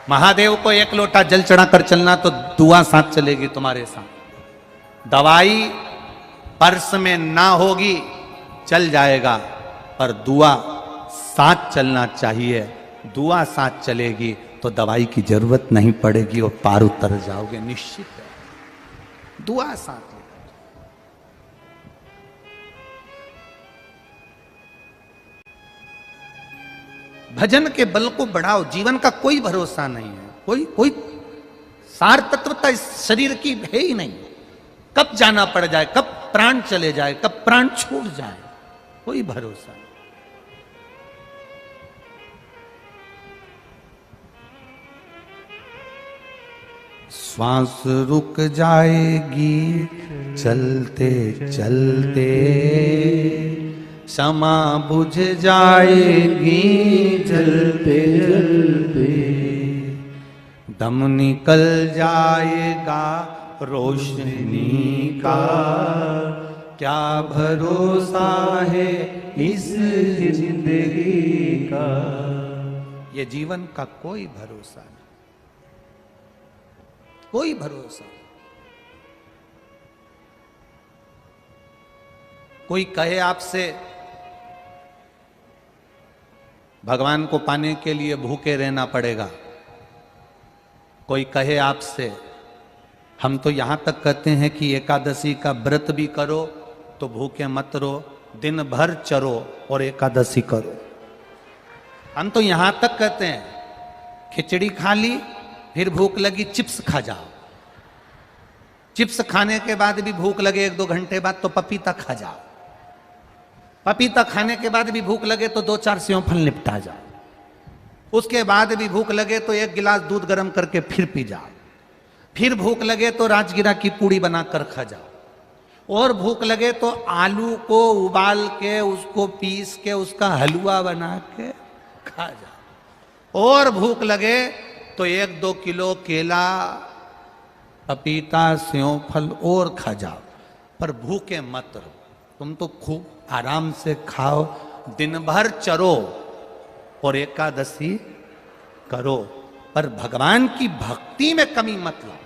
महादेव को 1 लोटा जल चढ़ाकर चलना तो दुआ साथ चलेगी तुम्हारे साथ। दवाई पर्स में ना होगी, चल जाएगा, पर दुआ साथ चलना चाहिए। दुआ साथ चलेगी तो दवाई की जरूरत नहीं पड़ेगी और पार उतर जाओगे, निश्चित है। दुआ साथ लेकर। भजन के बल को बढ़ाओ, जीवन का कोई भरोसा नहीं है, कोई सार तत्वता इस शरीर की है ही नहीं। कब जाना पड़ जाए, कब प्राण चले जाए, कब प्राण छूट जाए, कोई भरोसा नहीं। श्वास रुक जाएगी चलते चलते, क्षमा बुझ जाएगी जलते जलते, दम निकल जाएगा रोशनी का, क्या भरोसा है इस जिंदगी का। ये जीवन का कोई भरोसा नहीं, कोई भरोसा नहीं। कोई कहे आपसे भगवान को पाने के लिए भूखे रहना पड़ेगा, कोई कहे आपसे, हम तो यहां तक कहते हैं कि एकादशी का व्रत भी करो तो भूखे मत रहो, दिन भर चरो और एकादशी करो। हम तो यहां तक कहते हैं खिचड़ी खा ली, फिर भूख लगी चिप्स खा जाओ, चिप्स खाने के बाद भी भूख लगे 1-2 घंटे बाद तो पपीता खा जाओ, पपीता खाने के बाद भी भूख लगे तो 2-4 सेव फल निपटा जाओ, उसके बाद भी भूख लगे तो 1 गिलास दूध गर्म करके फिर पी जाओ, फिर भूख लगे तो राजगिरा की पूड़ी बनाकर खा जाओ, और भूख लगे तो आलू को उबाल के उसको पीस के उसका हलवा बना के खा जाओ, और भूख लगे तो 1-2 किलो केला पपीता सेव फल और खा जाओ, पर भूखे मत रहो। तुम तो खूब आराम से खाओ, दिन भर चरो और एकादशी करो, पर भगवान की भक्ति में कमी मत लाओ।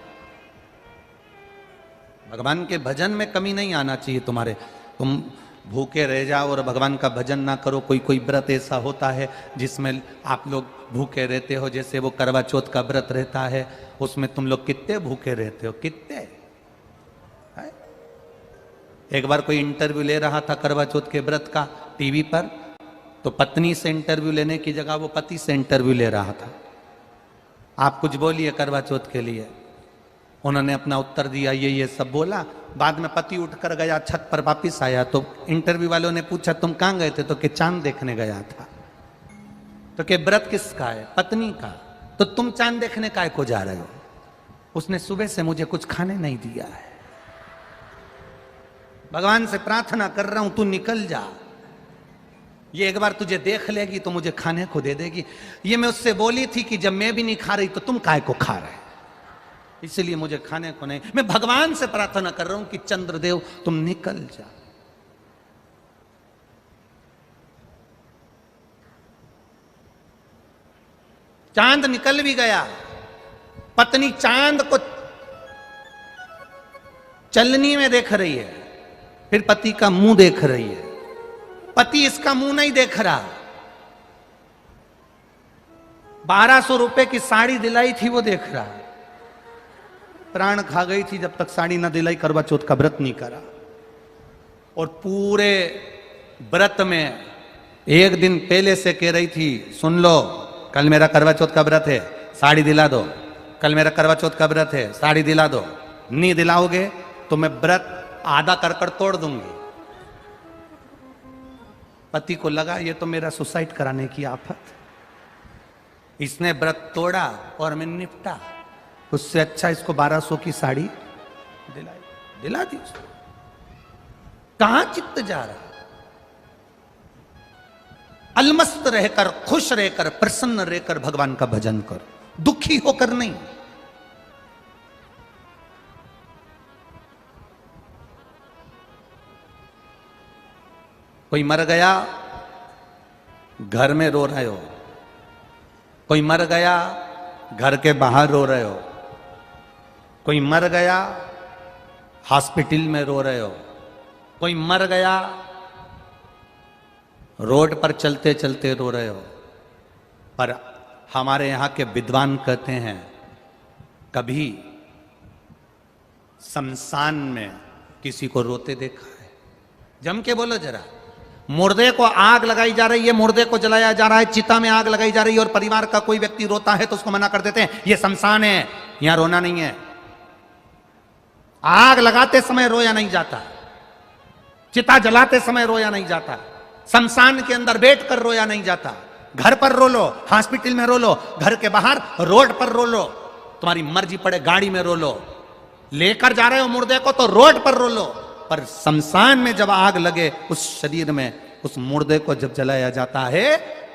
भगवान के भजन में कमी नहीं आना चाहिए तुम्हारे। तुम भूखे रह जाओ और भगवान का भजन ना करो। कोई कोई व्रत ऐसा होता है जिसमें आप लोग भूखे रहते हो, जैसे वो करवा चौथ का व्रत रहता है, उसमें तुम लोग कितने भूखे रहते हो, कितने। एक बार कोई इंटरव्यू ले रहा था करवा चौथ के व्रत का टीवी पर, तो पत्नी से इंटरव्यू लेने की जगह वो पति से इंटरव्यू ले रहा था। आप कुछ बोलिए करवा चौथ के लिए, उन्होंने अपना उत्तर दिया, ये सब बोला। बाद में पति उठकर गया, छत पर वापिस आया तो इंटरव्यू वालों ने पूछा तुम कहां गए थे, तो कि चांद देखने गया था। तो कि व्रत किसका है, पत्नी का। तो तुम चांद देखने काय को जा रहे हो, उसने सुबह से मुझे कुछ खाने नहीं दिया है, भगवान से प्रार्थना कर रहा हूं तू निकल जा, ये एक बार तुझे देख लेगी तो मुझे खाने को दे देगी। ये मैं उससे बोली थी कि जब मैं भी नहीं खा रही तो तुम काय को खा रहे, इसलिए मुझे खाने को नहीं। मैं भगवान से प्रार्थना कर रहा हूं कि चंद्रदेव तुम निकल जा। चांद निकल भी गया, पत्नी चांद को चलनी में देख रही है, फिर पति का मुंह देख रही है। पति इसका मुंह नहीं देख रहा। 1200 रुपए की साड़ी दिलाई थी वो देख रहा। प्राण खा गई थी जब तक साड़ी ना दिलाई, करवा चौथ का व्रत नहीं करा। और पूरे व्रत में एक दिन पहले से कह रही थी, सुन लो कल मेरा करवा चौथ का व्रत है, साड़ी दिला दो, कल मेरा करवा चौथ का व्रत है, साड़ी दिला दो, नहीं दिलाओगे तो मैं व्रत आधा कर तोड़ दूंगी। पति को लगा ये तो मेरा सुसाइड कराने की आफत, इसने व्रत तोड़ा और मैं निपटा, उससे अच्छा इसको 1200 की साड़ी दिला दी। कहां चित्त जा रहा। अलमस्त रहकर, खुश रहकर, प्रसन्न रहकर भगवान का भजन कर, दुखी होकर नहीं। कोई मर गया घर में रो रहे हो, कोई मर गया घर के बाहर रो रहे हो, कोई मर गया हॉस्पिटल में रो रहे हो, कोई मर गया रोड पर चलते चलते रो रहे हो। पर हमारे यहाँ के विद्वान कहते हैं कभी शमशान में किसी को रोते देखा है? जम के बोलो जरा। मुर्दे को आग लगाई जा रही है, मुर्दे को जलाया जा रहा है, चिता में आग लगाई जा रही है, और परिवार का कोई व्यक्ति रोता है तो उसको मना कर देते हैं, ये शमशान है, यहां रोना नहीं है। आग लगाते समय रोया नहीं जाता, चिता जलाते समय रोया नहीं जाता, शमशान के अंदर बैठकर रोया नहीं जाता। घर पर रो लो, हॉस्पिटल में रो लो, घर के बाहर रोड पर रो लो, तुम्हारी मर्जी पड़े गाड़ी में रो लो, लेकर जा रहे हो मुर्दे को तो रोड पर रो लो, पर शमशान में जब आग लगे उस शरीर में उस मुर्दे को जब जलाया जाता है,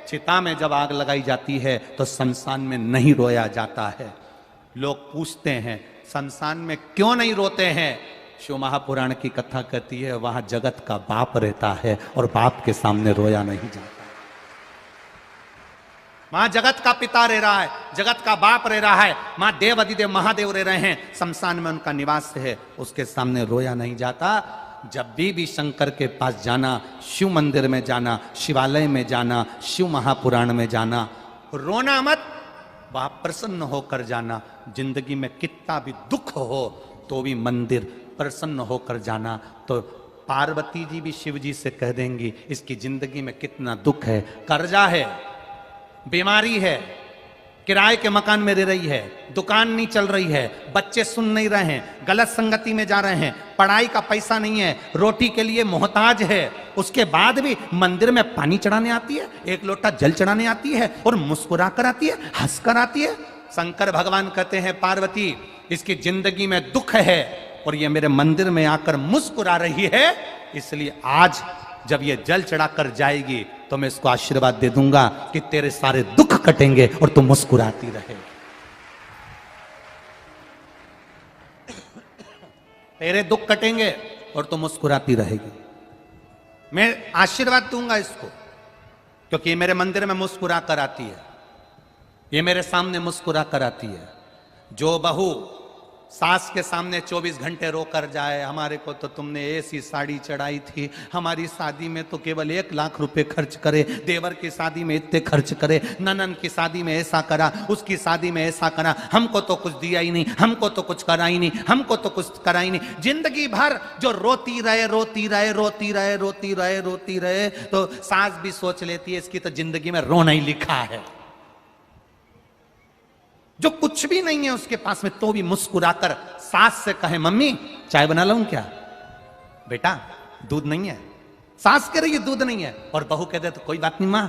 चिता में जब आग लगाई जाती है तो शमशान में नहीं रोया जाता है। लोग पूछते हैं शमशान में क्यों नहीं रोते हैं? शिव महापुराण की कथा कहती है वहां जगत का बाप रहता है और बाप के सामने रोया नहीं जाता। वहां जगत का पिता रह रहा है, जगत का बाप रह रहा है, मां देव अधिदेव महादेव रह रहे हैं, शमशान में उनका निवास है, उसके सामने रोया नहीं जाता। जब भी शंकर के पास जाना, शिव मंदिर में जाना, शिवालय में जाना, शिव महापुराण में जाना, रोना मत, वहां प्रसन्न होकर जाना। जिंदगी में कितना भी दुख हो तो भी मंदिर प्रसन्न होकर जाना। तो पार्वती जी भी शिव जी से कह देंगी इसकी जिंदगी में कितना दुख है, कर्जा है, बीमारी है, किराए के मकान में रह रही है, दुकान नहीं चल रही है, बच्चे सुन नहीं रहे हैं, गलत संगति में जा रहे हैं, पढ़ाई का पैसा नहीं है, रोटी के लिए मोहताज है, उसके बाद भी मंदिर में पानी चढ़ाने आती है, एक लोटा जल चढ़ाने आती है और मुस्कुरा कर आती है, हंस कर आती है। शंकर भगवान कहते हैं पार्वती इसकी जिंदगी में दुख है और ये मेरे मंदिर में आकर मुस्कुरा रही है, इसलिए आज जब ये जल चढ़ाकर जाएगी तो मैं इसको आशीर्वाद दे दूंगा कि तेरे सारे दुख कटेंगे और तू मुस्कुराती रहेगी। तेरे दुख कटेंगे और तू मुस्कुराती रहेगी। मैं आशीर्वाद दूंगा इसको, क्योंकि ये मेरे मंदिर में मुस्कुरा कर आती है, ये मेरे सामने मुस्कुरा कर आती है। जो बहू सास के सामने 24 घंटे रोकर जाए, हमारे को तो तुमने ऐसी साड़ी चढ़ाई थी, हमारी शादी में तो केवल 1 लाख रुपए खर्च करे, देवर की शादी में इतने खर्च करे, ननन की शादी में ऐसा करा, उसकी शादी में ऐसा करा, हमको तो कुछ दिया ही नहीं, हमको तो कुछ करा ही नहीं, हमको तो कुछ करा ही नहीं। जिंदगी भर जो रोती रहे रोती रहे रोती रहे रोती रहे रोती रहे, तो सास भी सोच लेती है इसकी तो जिंदगी में रोना ही लिखा है। जो कुछ भी नहीं है उसके पास में तो भी मुस्कुराकर सास से कहे मम्मी चाय बना लाऊं क्या? बेटा दूध नहीं है। सास कह रही है दूध नहीं है और बहू कहते तो कोई बात नहीं मां,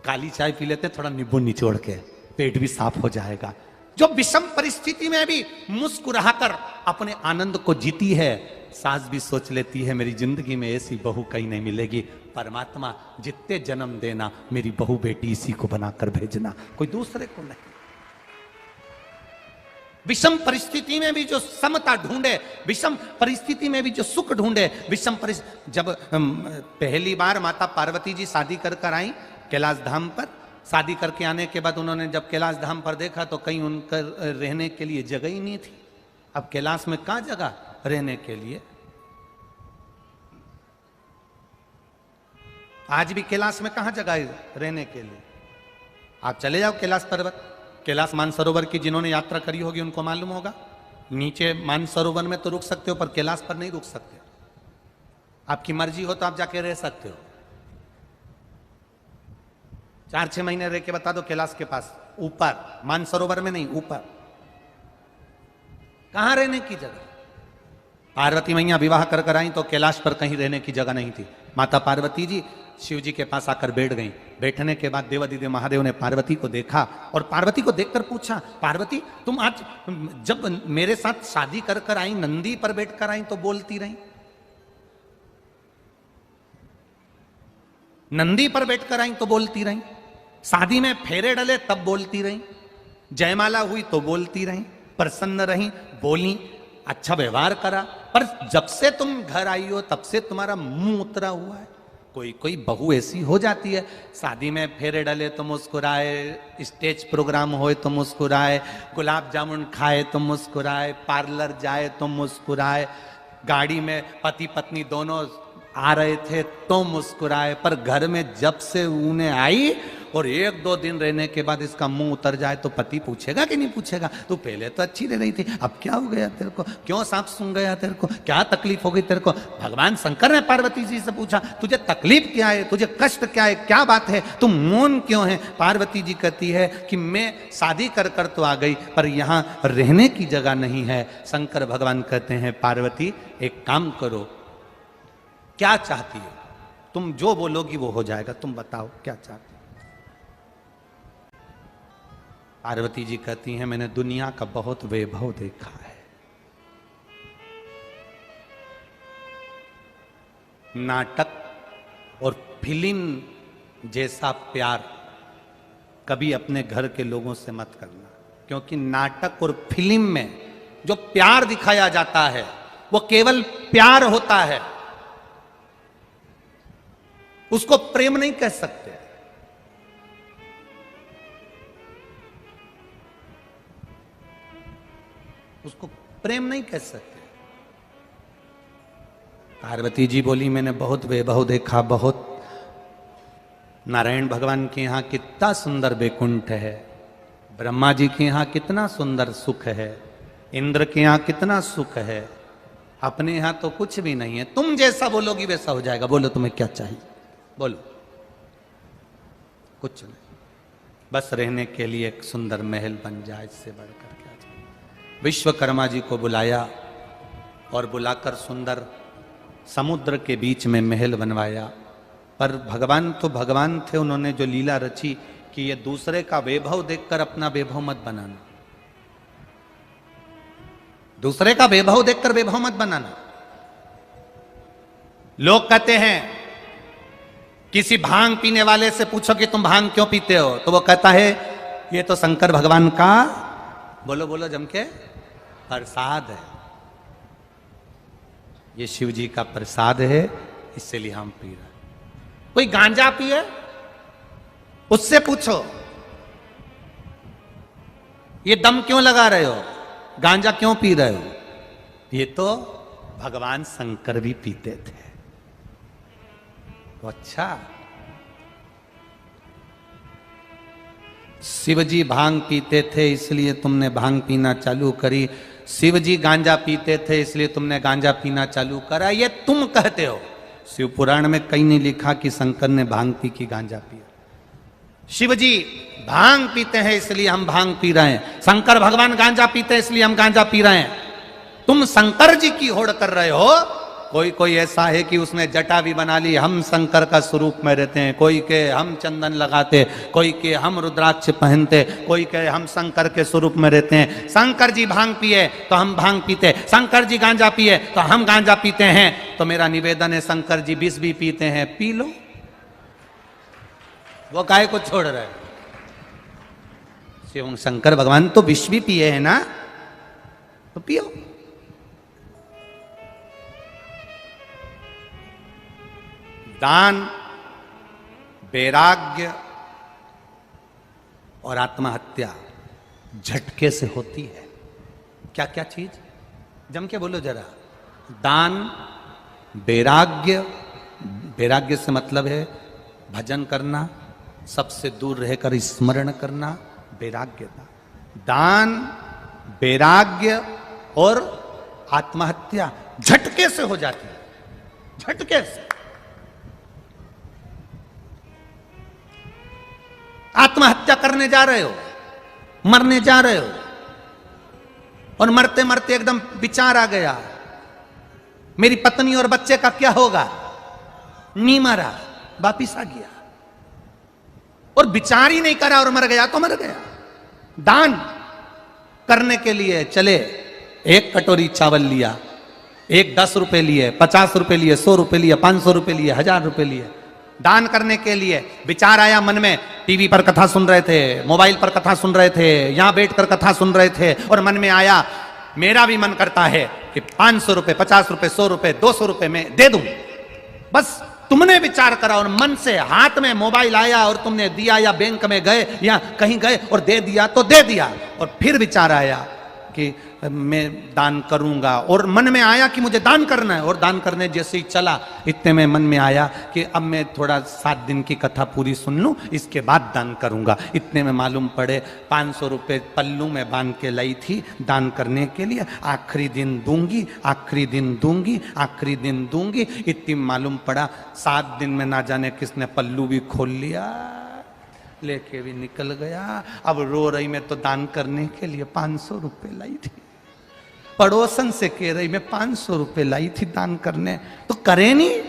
काली चाय पी लेते थोड़ा नींबू निचोड़ के, पेट भी साफ हो जाएगा। जो विषम परिस्थिति में भी मुस्कुराकर अपने आनंद को जीती है, सास भी सोच लेती है मेरी जिंदगी में ऐसी बहू कहीं नहीं मिलेगी। परमात्मा जितने जन्म देना मेरी बहू बेटी इसी को बनाकर भेजना, कोई दूसरे को नहीं। विषम परिस्थिति में भी जो समता ढूंढे, विषम परिस्थिति में भी जो सुख ढूंढे, विषम परिस्थिति। जब पहली बार माता पार्वती जी शादी कर कर आई कैलाश धाम पर, शादी करके आने के बाद उन्होंने जब कैलाश धाम पर देखा तो कहीं उनका रहने के लिए जगह ही नहीं थी। अब कैलाश में कहां जगह रहने के लिए? आज भी कैलाश में कहां जगह है रहने के लिए? आप चले जाओ कैलाश पर्वत, कैलाश मानसरोवर की जिन्होंने यात्रा करी होगी उनको मालूम होगा। नीचे मानसरोवर में तो रुक सकते हो पर कैलाश पर नहीं रुक सकते। आपकी मर्जी हो तो आप जाके रह सकते हो। 4-6 महीने रह के बता दो कैलाश के पास, ऊपर मानसरोवर में नहीं, ऊपर कहां रहने की जगह? पार्वती मैया विवाह कर कर आई तो कैलाश पर कहीं रहने की जगह नहीं थी। माता पार्वती जी शिव जी के पास आकर बैठ गई। बैठने के बाद देवादिदेव महादेव ने पार्वती को देखा और पार्वती को देखकर पूछा, पार्वती तुम आज जब मेरे साथ शादी कर कर आई, नंदी पर बैठकर आई तो बोलती रही, नंदी पर बैठकर आई तो बोलती रही, शादी में फेरे डले तब बोलती रही, जयमाला हुई तो बोलती रही, प्रसन्न रही, बोली, अच्छा व्यवहार करा, पर जब से तुम घर आई हो तब से तुम्हारा मुंह उतरा हुआ है। कोई कोई बहू ऐसी हो जाती है, शादी में फेरे डले तो मुस्कुराए, स्टेज प्रोग्राम होए तो मुस्कुराए, गुलाब जामुन खाए तो मुस्कुराए, पार्लर जाए तो मुस्कुराए, गाड़ी में पति पत्नी दोनों आ रहे थे तो मुस्कुराए, पर घर में जब से उन्हें आई और 1-2 दिन रहने के बाद इसका मुंह उतर जाए तो पति पूछेगा कि नहीं पूछेगा, तू पहले तो अच्छी रह रही थी, अब क्या हो गया तेरे को, क्यों सांप सूंघ गया तेरे को, क्या तकलीफ हो गई तेरे को? भगवान शंकर ने पार्वती जी से पूछा तुझे तकलीफ क्या है, तुझे कष्ट क्या है, क्या बात है, तुम मौन क्यों है? पार्वती जी कहती है कि मैं शादी कर कर तो आ गई पर यहाँ रहने की जगह नहीं है। शंकर भगवान कहते हैं पार्वती एक काम करो, क्या चाहती हो? तुम जो बोलोगी वो हो जाएगा, तुम बताओ क्या चाहती हो? पार्वती जी कहती हैं मैंने दुनिया का बहुत वैभव देखा है, नाटक और फिल्म जैसा प्यार कभी अपने घर के लोगों से मत करना, क्योंकि नाटक और फिल्म में जो प्यार दिखाया जाता है वो केवल प्यार होता है, उसको प्रेम नहीं कह सकते। उसको प्रेम नहीं कह सकते। पार्वती जी बोली मैंने बहुत वैभव देखा, बहुत। नारायण भगवान के यहां कितना सुंदर वैकुंठ है, ब्रह्मा जी के यहां कितना सुंदर सुख है, इंद्र के यहां कितना सुख है, अपने यहां तो कुछ भी नहीं है। तुम जैसा बोलोगी वैसा हो जाएगा। बोलो तुम्हें क्या चाहिए, बोलो। कुछ नहीं, बस रहने के लिए एक सुंदर महल बन जाए, इससे बढ़कर क्या चाहिए। विश्वकर्मा जी को बुलाया और बुलाकर सुंदर समुद्र के बीच में महल बनवाया। पर भगवान तो भगवान थे, उन्होंने जो लीला रची कि ये दूसरे का वैभव देखकर अपना वैभव मत बनाना, दूसरे का वैभव देखकर वैभव मत बनाना। लोग कहते हैं किसी भांग पीने वाले से पूछो कि तुम भांग क्यों पीते हो, तो वो कहता है ये तो शंकर भगवान का, बोलो बोलो जम के, प्रसाद है, ये शिव जी का प्रसाद है, इसलिए हम पी रहे हैं। कोई गांजा पिए, उससे पूछो ये दम क्यों लगा रहे हो, गांजा क्यों पी रहे हो, ये तो भगवान शंकर भी पीते थे। तो अच्छा, शिव जी भांग पीते थे इसलिए तुमने भांग पीना चालू करी, शिव जी गांजा पीते थे इसलिए तुमने गांजा पीना चालू करा, ये तुम कहते हो। शिव पुराण में कहीं नहीं लिखा कि शंकर ने भांग पी कि गांजा पिया। शिव जी भांग पीते हैं इसलिए हम भांग पी रहे हैं, शंकर भगवान गांजा पीते हैं इसलिए हम गांजा पी रहे हैं। तुम शंकर जी की होड़ कर रहे हो। कोई कोई ऐसा है कि उसने जटा भी बना ली, हम शंकर का स्वरूप में रहते हैं, कोई के हम चंदन लगाते, कोई के हम रुद्राक्ष पहनते, कोई के हम शंकर के स्वरूप में रहते हैं। शंकर जी भांग पिए तो हम भांग पीते, शंकर जी गांजा पिए तो हम गांजा पीते हैं। तो मेरा निवेदन है, शंकर जी विष भी पीते हैं, पी लो, वो काहे को छोड़ रहे। शिव शंकर भगवान तो विष भी पिए हैं ना, तो पियो। दान, वैराग्य और आत्महत्या झटके से होती है। क्या क्या चीज, जम के बोलो जरा। दान, वैराग्य, वैराग्य से मतलब है भजन करना, सबसे दूर रहकर स्मरण करना, वैराग्यता। दान, वैराग्य और आत्महत्या झटके से हो जाती है, झटके से। आत्महत्या करने जा रहे हो, मरने जा रहे हो, और मरते मरते एकदम विचार आ गया मेरी पत्नी और बच्चे का क्या होगा, नहीं मरा, वापिस आ गया, और विचार ही नहीं करा और मर गया तो मर गया। दान करने के लिए चले, एक कटोरी चावल लिया, एक 10 रुपए लिए, 50 रुपए लिए, 100 रुपए लिए, 500 रुपए लिए, 1000 रुपए लिए। दान करने के लिए विचार आया मन में, टीवी पर कथा सुन रहे थे, मोबाइल पर कथा सुन रहे थे, यहां बैठकर कथा सुन रहे थे, और मन में आया मेरा भी मन करता है कि 500 रुपए, 50 रुपए, 100 रुपए, 200 रुपए में दे दूं। बस तुमने विचार करा और मन से, हाथ में मोबाइल आया और तुमने दिया, या बैंक में गए या कहीं गए और दे दिया तो दे दिया। और फिर विचार आया कि मैं दान करूंगा, और मन में आया कि मुझे दान करना है, और दान करने जैसे ही चला इतने में मन में आया कि अब मैं थोड़ा 7 दिन की कथा पूरी सुन लूं, इसके बाद दान करूंगा। इतने में मालूम पड़े 500 रुपए पल्लू में बांध के लाई थी दान करने के लिए, आखिरी दिन दूंगी, आखिरी दिन दूंगी, आखिरी दिन दूंगी। इतनी मालूम पड़ा 7 दिन में ना जाने किसने पल्लू भी खोल लिया, लेके भी निकल गया। अब रो रही मैं तो दान करने के लिए 500 रुपए लाई थी, पड़ोसन से कह रही मैं 500 रुपए लाई थी दान करने, तो करे नहीं,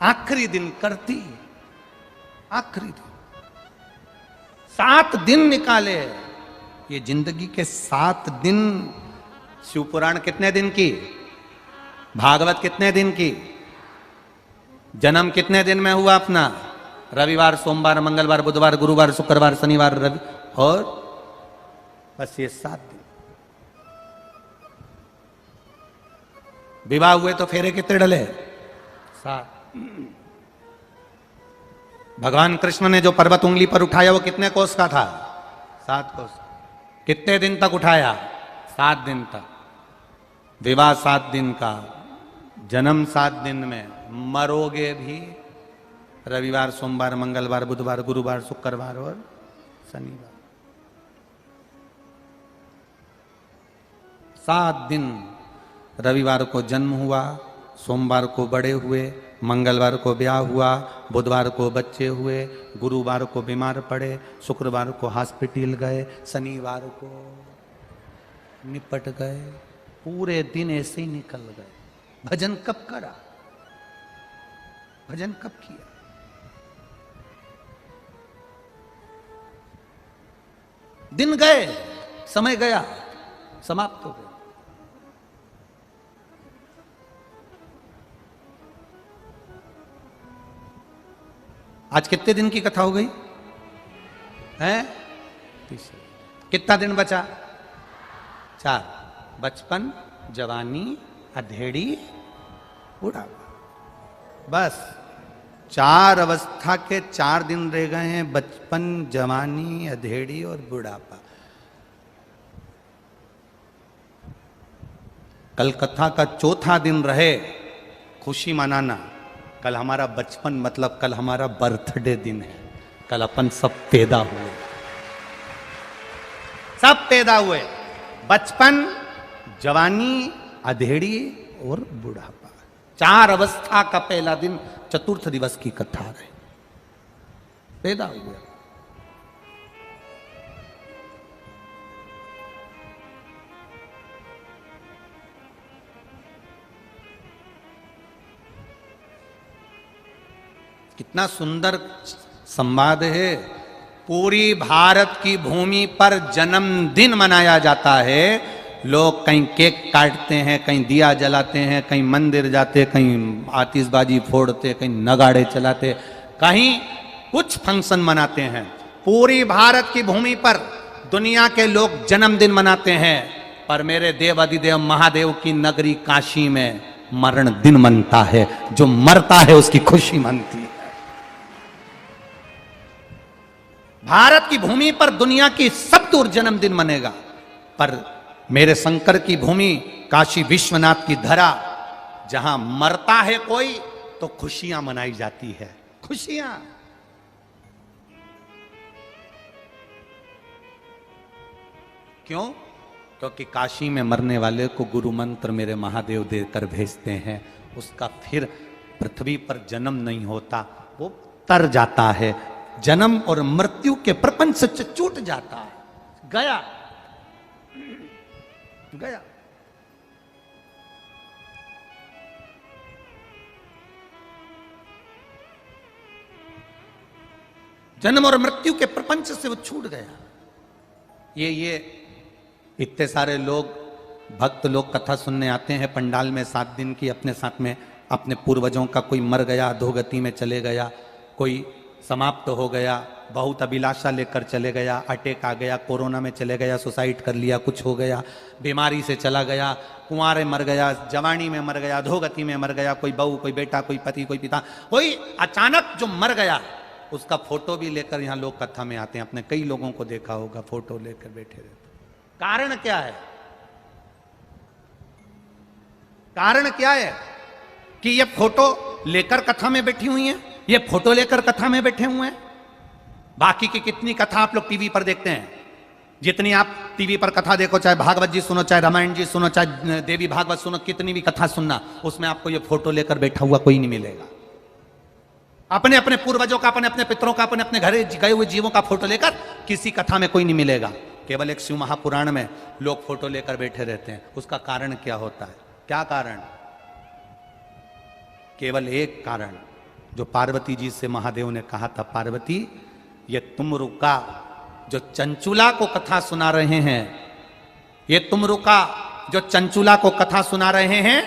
आखिरी दिन करती, आखिरी दिन। 7 दिन निकाले, ये जिंदगी के 7 दिन। शिवपुराण कितने दिन की, भागवत कितने दिन की, जन्म कितने दिन में हुआ अपना? रविवार, सोमवार, मंगलवार, बुधवार, गुरुवार, शुक्रवार, शनिवार, रवि, और बस ये 7 दिन। विवाह हुए तो फेरे कितने डले? 7। भगवान कृष्ण ने जो पर्वत उंगली पर उठाया वो कितने कोस का था? 7 कोस। कितने दिन तक उठाया? 7 दिन तक। विवाह 7 दिन का, जन्म 7 दिन में, मरोगे भी रविवार, सोमवार, मंगलवार, बुधवार, गुरुवार, शुक्रवार और शनिवार। 7 दिन। रविवार को जन्म हुआ, सोमवार को बड़े हुए, मंगलवार को ब्याह हुआ, बुधवार को बच्चे हुए, गुरुवार को बीमार पड़े, शुक्रवार को हॉस्पिटल गए, शनिवार को निपट गए। पूरे दिन ऐसे ही निकल गए। भजन कब करा? भजन कब किया? दिन गए, समय गया, समाप्त हो गया। आज कितने दिन की कथा हो गई है? 30। कितना दिन बचा? 4। बचपन, जवानी, अधेड़ी, बुढ़ापा। बस 4 अवस्था के 4 दिन रह गए हैं। बचपन, जवानी, अधेड़ी और बुढ़ापा। कल कथा का 4था दिन रहे खुशी मनाना। कल हमारा बचपन, मतलब कल हमारा बर्थडे दिन है। कल अपन सब पैदा हुए, सब पैदा हुए। बचपन, जवानी, अधेड़ी और बुढ़ापा। 4 अवस्था का पहला दिन, चतुर्थ दिवस की कथा है। पैदा हुए। कितना सुंदर संवाद है। पूरी भारत की भूमि पर जन्मदिन मनाया जाता है। लोग कहीं केक काटते हैं, कहीं दिया जलाते हैं, कहीं मंदिर जाते, कहीं आतिशबाजी फोड़ते, कहीं नगाड़े चलाते, कहीं कुछ फंक्शन मनाते हैं। पूरी भारत की भूमि पर दुनिया के लोग जन्मदिन मनाते हैं, पर मेरे देव अधिदेव महादेव की नगरी काशी में मरण दिन मनता है। जो मरता है उसकी खुशी मनती है। भारत की भूमि पर दुनिया की सब दूर जन्मदिन मनेगा, पर मेरे शंकर की भूमि काशी विश्वनाथ की धरा, जहां मरता है कोई तो खुशियां मनाई जाती है। खुशियां। क्यों? क्योंकि काशी में मरने वाले को गुरु मंत्र मेरे महादेव देकर भेजते हैं। उसका फिर पृथ्वी पर जन्म नहीं होता, वो तर जाता है। जन्म और मृत्यु के प्रपंच से छूट जाता है। गया गया। जन्म और मृत्यु के प्रपंच से वो छूट गया। ये इतने सारे लोग, भक्त लोग कथा सुनने आते हैं पंडाल में 7 दिन की। अपने साथ में अपने पूर्वजों का कोई मर गया, अधोगति में चले गया, कोई समाप्त हो गया, बहुत अभिलाषा लेकर चले गया, अटैक आ गया, कोरोना में चले गया, सुसाइड कर लिया, कुछ हो गया, बीमारी से चला गया, कुंवारे मर गया, जवानी में मर गया, अधोगति में मर गया, कोई बहू, कोई बेटा, कोई पति, कोई पिता, कोई अचानक जो मर गया, उसका फोटो भी लेकर यहाँ लोग कथा में आते हैं। आपने कई लोगों को देखा होगा फोटो लेकर बैठे रहते। कारण क्या है? कारण क्या है कि ये फोटो लेकर कथा में बैठी हुई हैं? ये फोटो लेकर कथा में बैठे हुए हैं। बाकी की कितनी कथा आप लोग टीवी पर देखते हैं, जितनी आप टीवी पर कथा देखो, चाहे भागवत जी सुनो, चाहे रामायण जी सुनो, चाहे देवी भागवत सुनो, कितनी भी कथा सुनना, उसमें आपको ये फोटो लेकर बैठा हुआ कोई नहीं मिलेगा। अपने अपने पूर्वजों का, अपने अपने पितरों का, अपने अपने घर गए हुए जीवों का फोटो लेकर किसी कथा में कोई नहीं मिलेगा। केवल एक शिव महापुराण में लोग फोटो लेकर बैठे रहते हैं। उसका कारण क्या होता है? क्या कारण? केवल एक कारण, जो पार्वती जी से महादेव ने कहा था, पार्वती ये तुम रुका, जो चंचुला को कथा सुना रहे हैं, ये तुम रुका जो चंचुला को कथा सुना रहे हैं,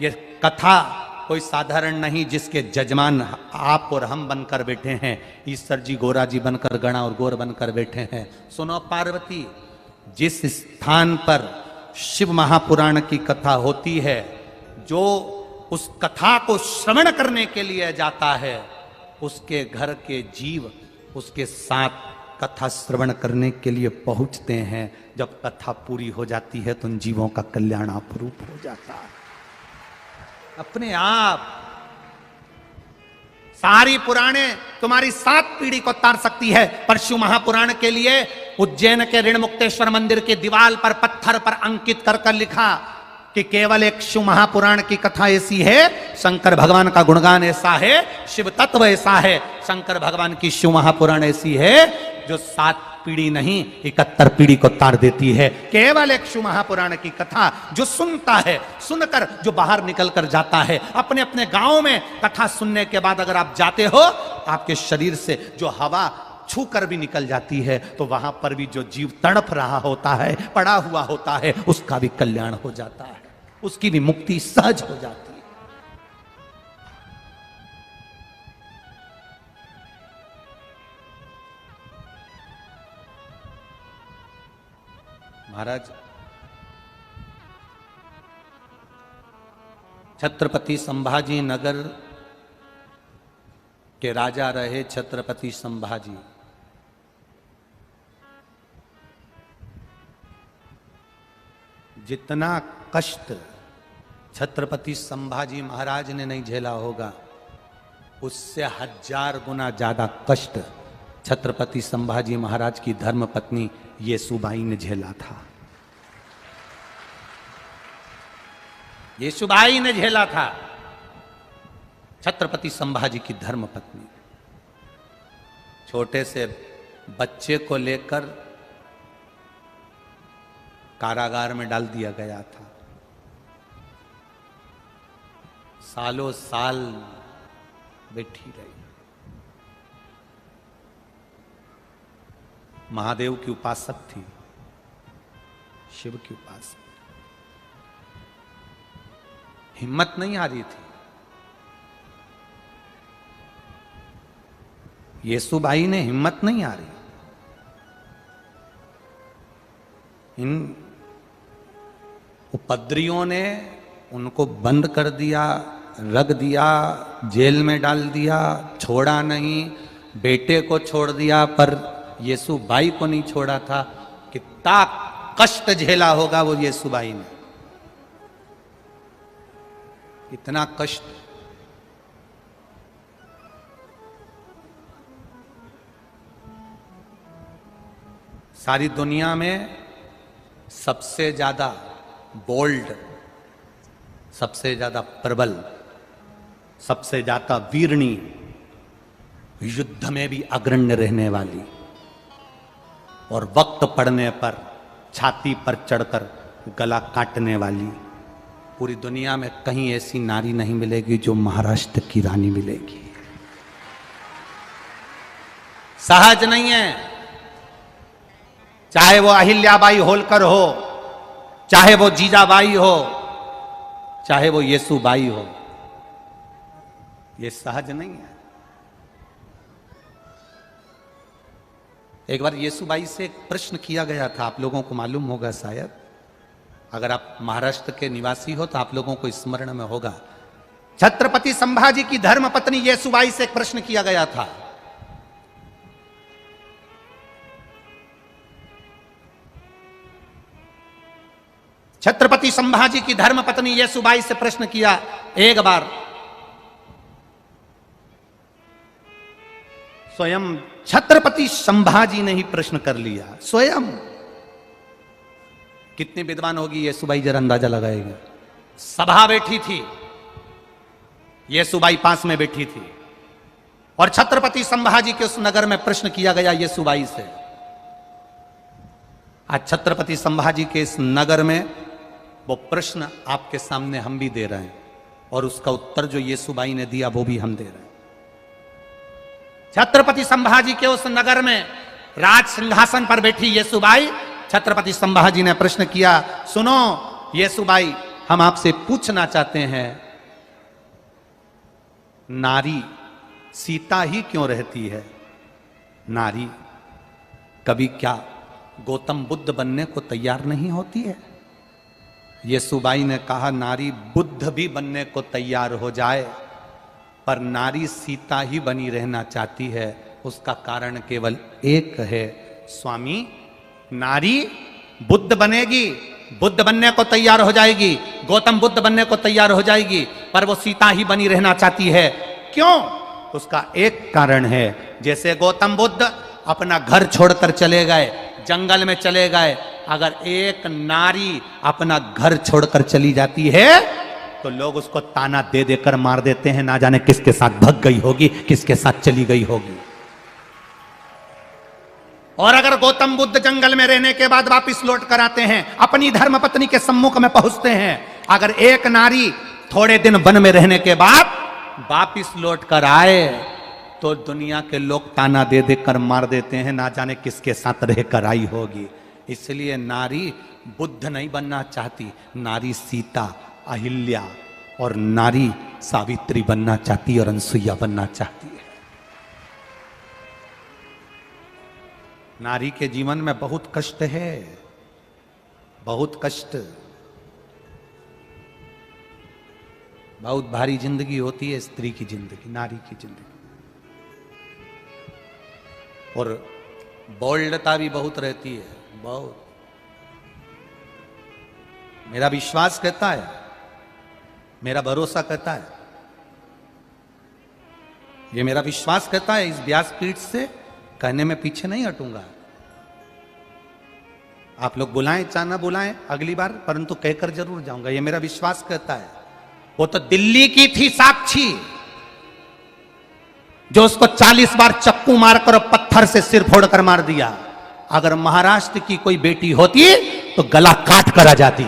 ये कथा कोई साधारण नहीं जिसके जजमान आप और हम बनकर बैठे हैं। ईश्वर जी गोरा जी बनकर गणा और गोर बनकर बैठे हैं। सुनो पार्वती, जिस स्थान पर शिव महापुराण की कथा होती है, जो उस कथा को श्रवण करने के लिए जाता है, उसके घर के जीव उसके साथ कथा श्रवण करने के लिए पहुंचते हैं। जब कथा पूरी हो जाती है तो उन जीवों का कल्याण अपूर्व हो जाता है अपने आप। सारी पुराणे तुम्हारी 7 पीढ़ी को तार सकती है, पर शिव महापुराण के लिए उज्जैन के ऋण मुक्तेश्वर मंदिर की दीवार पर पत्थर पर अंकित कर कर लिखा कि केवल एक शिव महापुराण की कथा ऐसी है, शंकर भगवान का गुणगान ऐसा है, शिव तत्व ऐसा है, शंकर भगवान की शिव महापुराण ऐसी है जो 7 पीढ़ी नहीं 71 पीढ़ी को तार देती है। केवल एक शिव महापुराण की कथा जो सुनता है, सुनकर जो बाहर निकल कर जाता है, अपने अपने गांव में कथा सुनने के बाद अगर आप जाते हो, आपके शरीर से जो हवा छू कर भी निकल जाती है, तो वहां पर भी जो जीव तड़प रहा होता है, पड़ा हुआ होता है, उसका भी कल्याण हो जाता है, उसकी भी मुक्ति सहज हो जाती है। महाराज, छत्रपति संभाजी नगर के राजा रहे छत्रपति संभाजी। जितना कष्ट छत्रपति संभाजी महाराज ने नहीं झेला होगा, उससे 1000 गुना ज्यादा कष्ट छत्रपति संभाजी महाराज की धर्मपत्नी येसुबाई ने झेला था। येसुबाई ने झेला था, छत्रपति संभाजी की धर्मपत्नी। छोटे से बच्चे को लेकर कारागार में डाल दिया गया था। सालों साल बैठी रही। महादेव की उपासक थी, शिव की उपासक। हिम्मत नहीं आ रही थी। येसुबाई ने हिम्मत नहीं आ रही। इन उपद्रवियों ने उनको बंद कर दिया, रख दिया, जेल में डाल दिया, छोड़ा नहीं। बेटे को छोड़ दिया पर येसुबाई को नहीं छोड़ा था। कितना कष्ट झेला होगा वो येसुबाई ने, इतना कष्ट। सारी दुनिया में सबसे ज्यादा बोल्ड, सबसे ज्यादा प्रबल, सबसे ज्यादा वीरणी, युद्ध में भी अग्रण्य रहने वाली और वक्त पड़ने पर छाती पर चढ़कर गला काटने वाली, पूरी दुनिया में कहीं ऐसी नारी नहीं मिलेगी जो महाराष्ट्र की रानी मिलेगी। सहज नहीं है। चाहे वो अहिल्याबाई होलकर हो, चाहे वो जीजाबाई हो, चाहे वो येसुबाई हो, ये सहज नहीं है। एक बार येसुबाई से एक प्रश्न किया गया था, आप लोगों को मालूम होगा शायद, अगर आप महाराष्ट्र के निवासी हो तो आप लोगों को स्मरण में होगा। छत्रपति संभाजी की धर्मपत्नी येसुबाई से एक प्रश्न किया गया था। छत्रपति संभाजी की धर्मपत्नी येसुबाई से प्रश्न किया एक बार। स्वयं छत्रपति संभाजी ने ही प्रश्न कर लिया, स्वयं। कितनी विद्वान होगी येसुबाई, जरा अंदाजा लगाएगा। सभा बैठी थी, येसुबाई पास में बैठी थी और छत्रपति संभाजी के उस नगर में प्रश्न किया गया येसुबाई से। आज छत्रपति संभाजी के इस नगर में वो प्रश्न आपके सामने हम भी दे रहे हैं और उसका उत्तर जो येसुबाई ने दिया वो भी हम दे रहे हैं। छत्रपति संभाजी के उस नगर में राज सिंहासन पर बैठी येसुबाई, छत्रपति संभाजी ने प्रश्न किया, सुनो येसुबाई, हम आपसे पूछना चाहते हैं नारी सीता ही क्यों रहती है? नारी कभी क्या गौतम बुद्ध बनने को तैयार नहीं होती है? येसुबाई ने कहा नारी बुद्ध भी बनने को तैयार हो जाए पर नारी सीता ही बनी रहना चाहती है। उसका कारण केवल एक है, स्वामी, नारी बुद्ध बनेगी, बुद्ध बनने को तैयार हो जाएगी, गौतम बुद्ध बनने को तैयार हो जाएगी, पर वो सीता ही बनी रहना चाहती है। क्यों? उसका एक कारण है, जैसे गौतम बुद्ध अपना घर छोड़कर चले गए, जंगल में चले गए, अगर एक नारी अपना घर छोड़कर चली जाती है तो लोग उसको ताना दे देकर मार देते हैं, ना जाने किसके साथ भग गई होगी, किसके साथ चली गई होगी। और अगर गौतम बुद्ध जंगल में रहने के बाद वापस लौट कर आते हैं, अपनी धर्म पत्नी के सम्मुख में पहुंचते हैं, अगर एक नारी थोड़े दिन वन में रहने के बाद वापस लौट कर आए तो दुनिया के लोग ताना दे देकर मार देते हैं, ना जाने किसके साथ रहकर आई होगी। इसलिए नारी बुद्ध नहीं बनना चाहती, नारी सीता, अहिल्या और नारी सावित्री बनना चाहती और अनसुईया बनना चाहती है। नारी के जीवन में बहुत कष्ट है, बहुत कष्ट, बहुत भारी जिंदगी होती है स्त्री की जिंदगी, नारी की जिंदगी। और बोल्डता भी बहुत रहती है, बहुत। मेरा विश्वास कहता है, मेरा भरोसा कहता है, ये मेरा विश्वास कहता है, इस व्यासपीठ से कहने में पीछे नहीं हटूंगा। आप लोग बुलाएं चाहे ना बुलाएं अगली बार, परंतु कहकर जरूर जाऊंगा, ये मेरा विश्वास कहता है। वो तो दिल्ली की थी साक्षी, जो उसको 40 बार चक्कू मारकर और पत्थर से सिर फोड़कर मार दिया। अगर महाराष्ट्र की कोई बेटी होती तो गला काट कर आ जाती।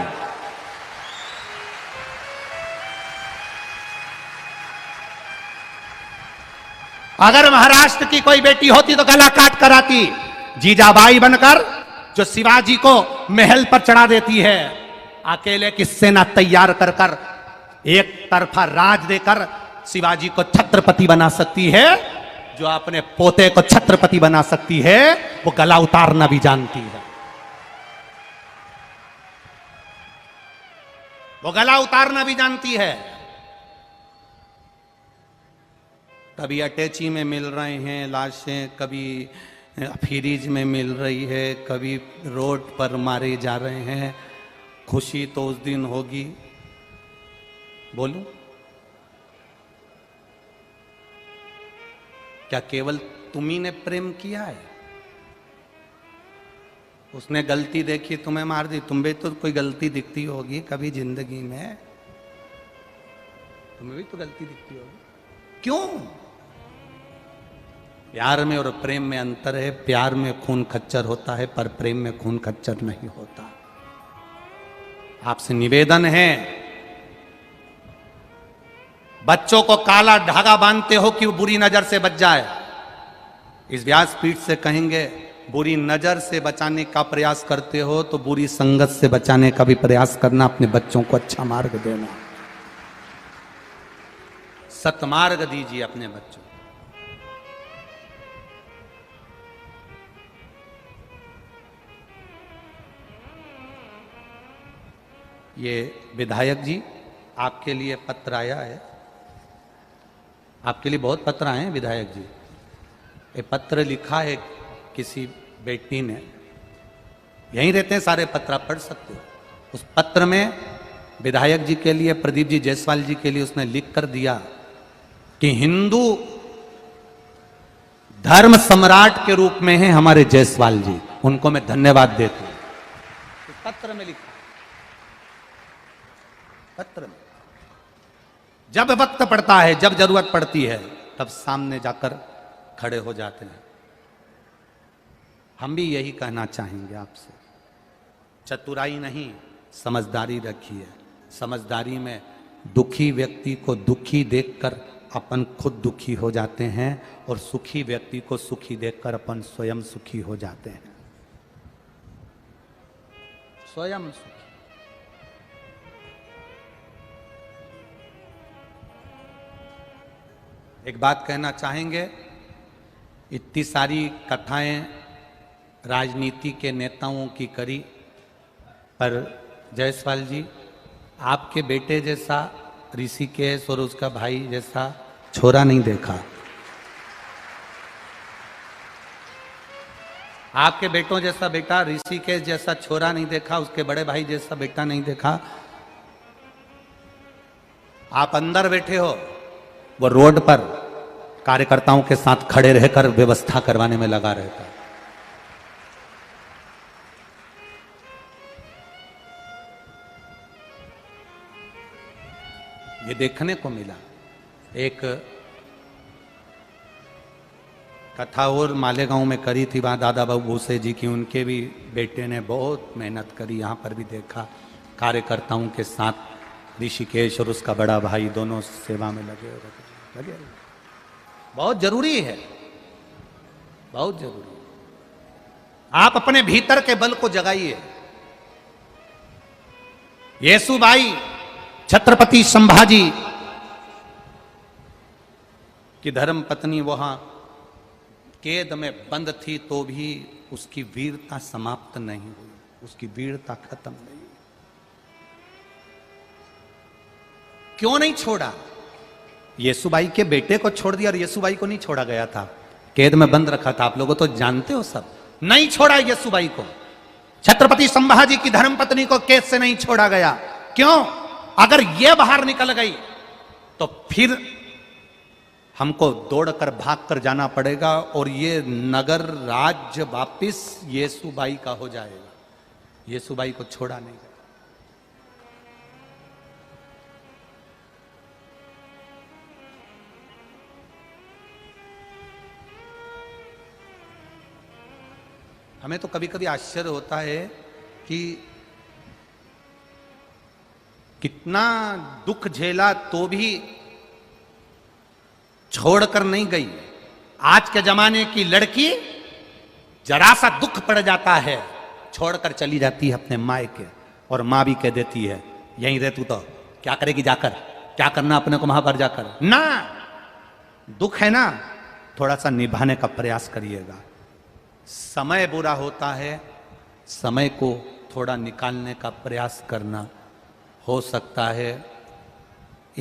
अगर महाराष्ट्र की कोई बेटी होती तो गला काट कर आती। जीजाबाई बनकर जो शिवाजी को महल पर चढ़ा देती है, अकेले की सेना तैयार कर कर एक तरफा राज देकर शिवाजी को छत्रपति बना सकती है, जो अपने पोते को छत्रपति बना सकती है, वो गला उतारना भी जानती है। वो गला उतारना भी जानती है। कभी अटैची में मिल रहे हैं लाशें, कभी फ्रीज में मिल रही है, कभी रोड पर मारे जा रहे हैं। खुशी तो उस दिन होगी, बोलूं क्या केवल तुम्ही ने प्रेम किया है? उसने गलती देखी, तुम्हें मार दी, तुम भी तो कोई गलती दिखती होगी कभी जिंदगी में, तुम्हें भी तो गलती दिखती होगी। क्यों? प्यार में और प्रेम में अंतर है। प्यार में खून खच्चर होता है, पर प्रेम में खून खच्चर नहीं होता। आपसे निवेदन है, बच्चों को काला धागा बांधते हो कि वो बुरी नजर से बच जाए। इस व्यासपीठ से कहेंगे, बुरी नजर से बचाने का प्रयास करते हो तो बुरी संगत से बचाने का भी प्रयास करना। अपने बच्चों को अच्छा मार्ग देना, सतमार्ग दीजिए अपने बच्चों। ये विधायक जी, आपके लिए पत्र आया है। आपके लिए बहुत पत्र आए हैं विधायक जी। ये पत्र लिखा है किसी बेटी ने, यहीं रहते हैं सारे पत्र, आप पढ़ सकते हो। उस पत्र में विधायक जी के लिए, प्रदीप जी जायसवाल जी के लिए उसने लिख कर दिया कि हिंदू धर्म सम्राट के रूप में हैं हमारे जायसवाल जी, उनको मैं धन्यवाद देता हूं। इस पत्र में लिखा, पत्र में जब वक्त पड़ता है, जब जरूरत पड़ती है, तब सामने जाकर खड़े हो जाते हैं। हम भी यही कहना चाहेंगे आपसे, चतुराई नहीं, समझदारी रखिए। समझदारी में दुखी व्यक्ति को दुखी देखकर अपन खुद दुखी हो जाते हैं, और सुखी व्यक्ति को सुखी देखकर अपन स्वयं सुखी हो जाते हैं। स्वयं सुखी। एक बात कहना चाहेंगे, इतनी सारी कथाएं राजनीति के नेताओं की करी, पर जायसवाल जी आपके बेटे जैसा ऋषिकेश और उसका भाई जैसा छोरा नहीं देखा। आपके बेटों जैसा बेटा, ऋषिकेश जैसा छोरा नहीं देखा, उसके बड़े भाई जैसा बेटा नहीं देखा। आप अंदर बैठे हो, वो रोड पर कार्यकर्ताओं के साथ खड़े रहकर व्यवस्था करवाने में लगा रहता है। ये देखने को मिला। एक कथा और मालेगांव में करी थी, वहां दादा बाबू भूसे जी की, उनके भी बेटे ने बहुत मेहनत करी। यहां पर भी देखा कार्यकर्ताओं के साथ ऋषिकेश और उसका बड़ा भाई दोनों सेवा में लगे। बहुत जरूरी है, बहुत जरूरी। आप अपने भीतर के बल को जगाइए। येसुबाई छत्रपति संभाजी की धर्म पत्नी वहां कैद में बंद थी, तो भी उसकी वीरता समाप्त नहीं हुई, उसकी वीरता खत्म नहीं। क्यों नहीं छोड़ा? येसुबाई के बेटे को छोड़ दिया और येसुबाई को नहीं छोड़ा गया था, कैद में बंद रखा था। आप लोगों तो जानते हो सब। नहीं छोड़ा येसुबाई को, छत्रपति संभाजी की धर्मपत्नी को कैद से नहीं छोड़ा गया। क्यों? अगर ये बाहर निकल गई तो फिर हमको दौड़कर भागकर जाना पड़ेगा और ये नगर राज्य वापिस येसुबाई का हो जाएगा। येसुबाई को छोड़ा नहीं गया। हमें तो कभी कभी आश्चर्य होता है कि कितना दुख झेला तो भी छोड़कर नहीं गई। आज के जमाने की लड़की जरा सा दुख पड़ जाता है छोड़कर चली जाती है अपने मायके, और मां भी कह देती है यहीं रह, तू तो क्या करेगी जाकर, क्या करना अपने को वहां पर जाकर। ना, दुख है ना, थोड़ा सा निभाने का प्रयास करिएगा। समय बुरा होता है, समय को थोड़ा निकालने का प्रयास करना। हो सकता है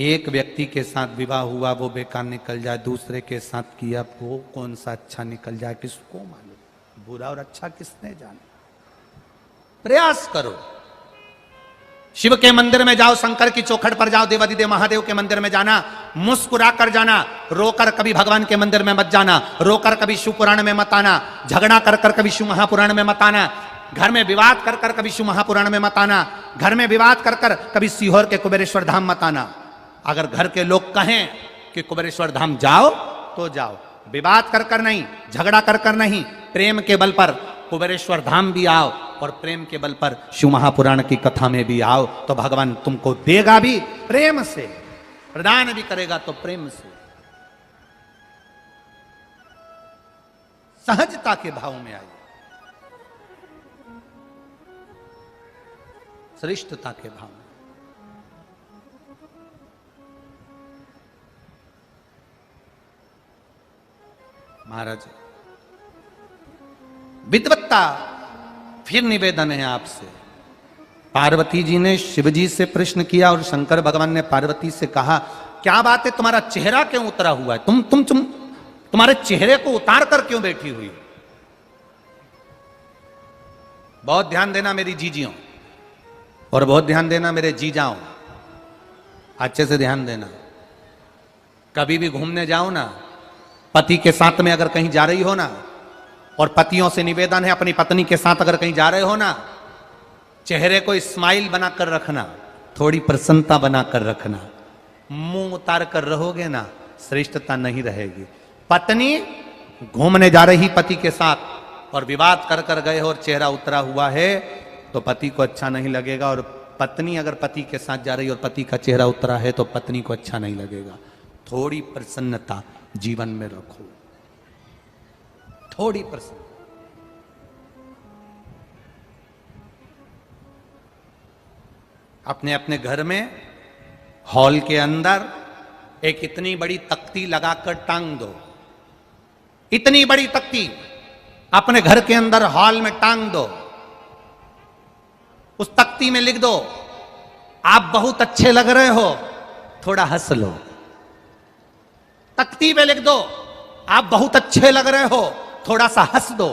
एक व्यक्ति के साथ विवाह हुआ वो बेकार निकल जाए, दूसरे के साथ किया वो कौन सा अच्छा निकल जाए, किसको मालूम। बुरा और अच्छा किसने जाना। प्रयास करो। शिव के मंदिर में जाओ, शंकर की चौखट पर जाओ, देवादिदेव महादेव के मंदिर में जाना, मुस्कुरा कर जाना। रोकर कभी भगवान के मंदिर में मत जाना, रोकर कभी शिव पुराण में मत आना, झगड़ा कर कर कभी शिव महापुराण में मत आना, घर में विवाद कर कर कभी शिव महापुराण में मत आना, घर में विवाद कर कर कभी सीहोर के कुबेरेश्वर धाम मत आना। अगर घर के लोग कहें कि कुबेरेश्वर धाम जाओ तो जाओ, विवाद कर कर नहीं, झगड़ा कर कर नहीं, प्रेम के बल पर कुबेरेश्वर धाम भी आओ और प्रेम के बल पर शिव महापुराण की कथा में भी आओ, तो भगवान तुमको देगा भी प्रेम से, प्रदान भी करेगा तो प्रेम से। सहजता के भाव में आइए, श्रेष्ठता के भाव में। महाराज विद्वत्ता, फिर निवेदन है आपसे। पार्वती जी ने शिव जी से प्रश्न किया और शंकर भगवान ने पार्वती से कहा, क्या बात है, तुम्हारा चेहरा क्यों उतरा हुआ है? तुम्हारे चेहरे को उतार कर क्यों बैठी हुई? बहुत ध्यान देना मेरी जीजियों, और बहुत ध्यान देना मेरे जीजाओं, अच्छे से ध्यान देना। कभी भी घूमने जाओ ना, पति के साथ में अगर कहीं जा रही हो ना, और पतियों से निवेदन है अपनी पत्नी के साथ अगर कहीं जा रहे हो ना, चेहरे को स्माइल बनाकर रखना, थोड़ी प्रसन्नता बनाकर रखना। मुंह उतार कर रहोगे ना, श्रेष्ठता नहीं रहेगी। पत्नी घूमने जा रही पति के साथ और विवाद कर कर गए और चेहरा उतरा हुआ है तो पति को अच्छा नहीं लगेगा, और पत्नी अगर पति के साथ जा रही और पति का चेहरा उतरा है तो पत्नी को अच्छा नहीं लगेगा। थोड़ी प्रसन्नता जीवन में रखो, थोड़ी प्रसन्नता। अपने अपने घर में हॉल के अंदर एक इतनी बड़ी तख्ती लगाकर टांग दो, इतनी बड़ी तख्ती अपने घर के अंदर हॉल में टांग दो। उस तख्ती में लिख दो, आप बहुत अच्छे लग रहे हो, थोड़ा हंस लो। तख्ती पे लिख दो, आप बहुत अच्छे लग रहे हो, थोड़ा सा हंस दो।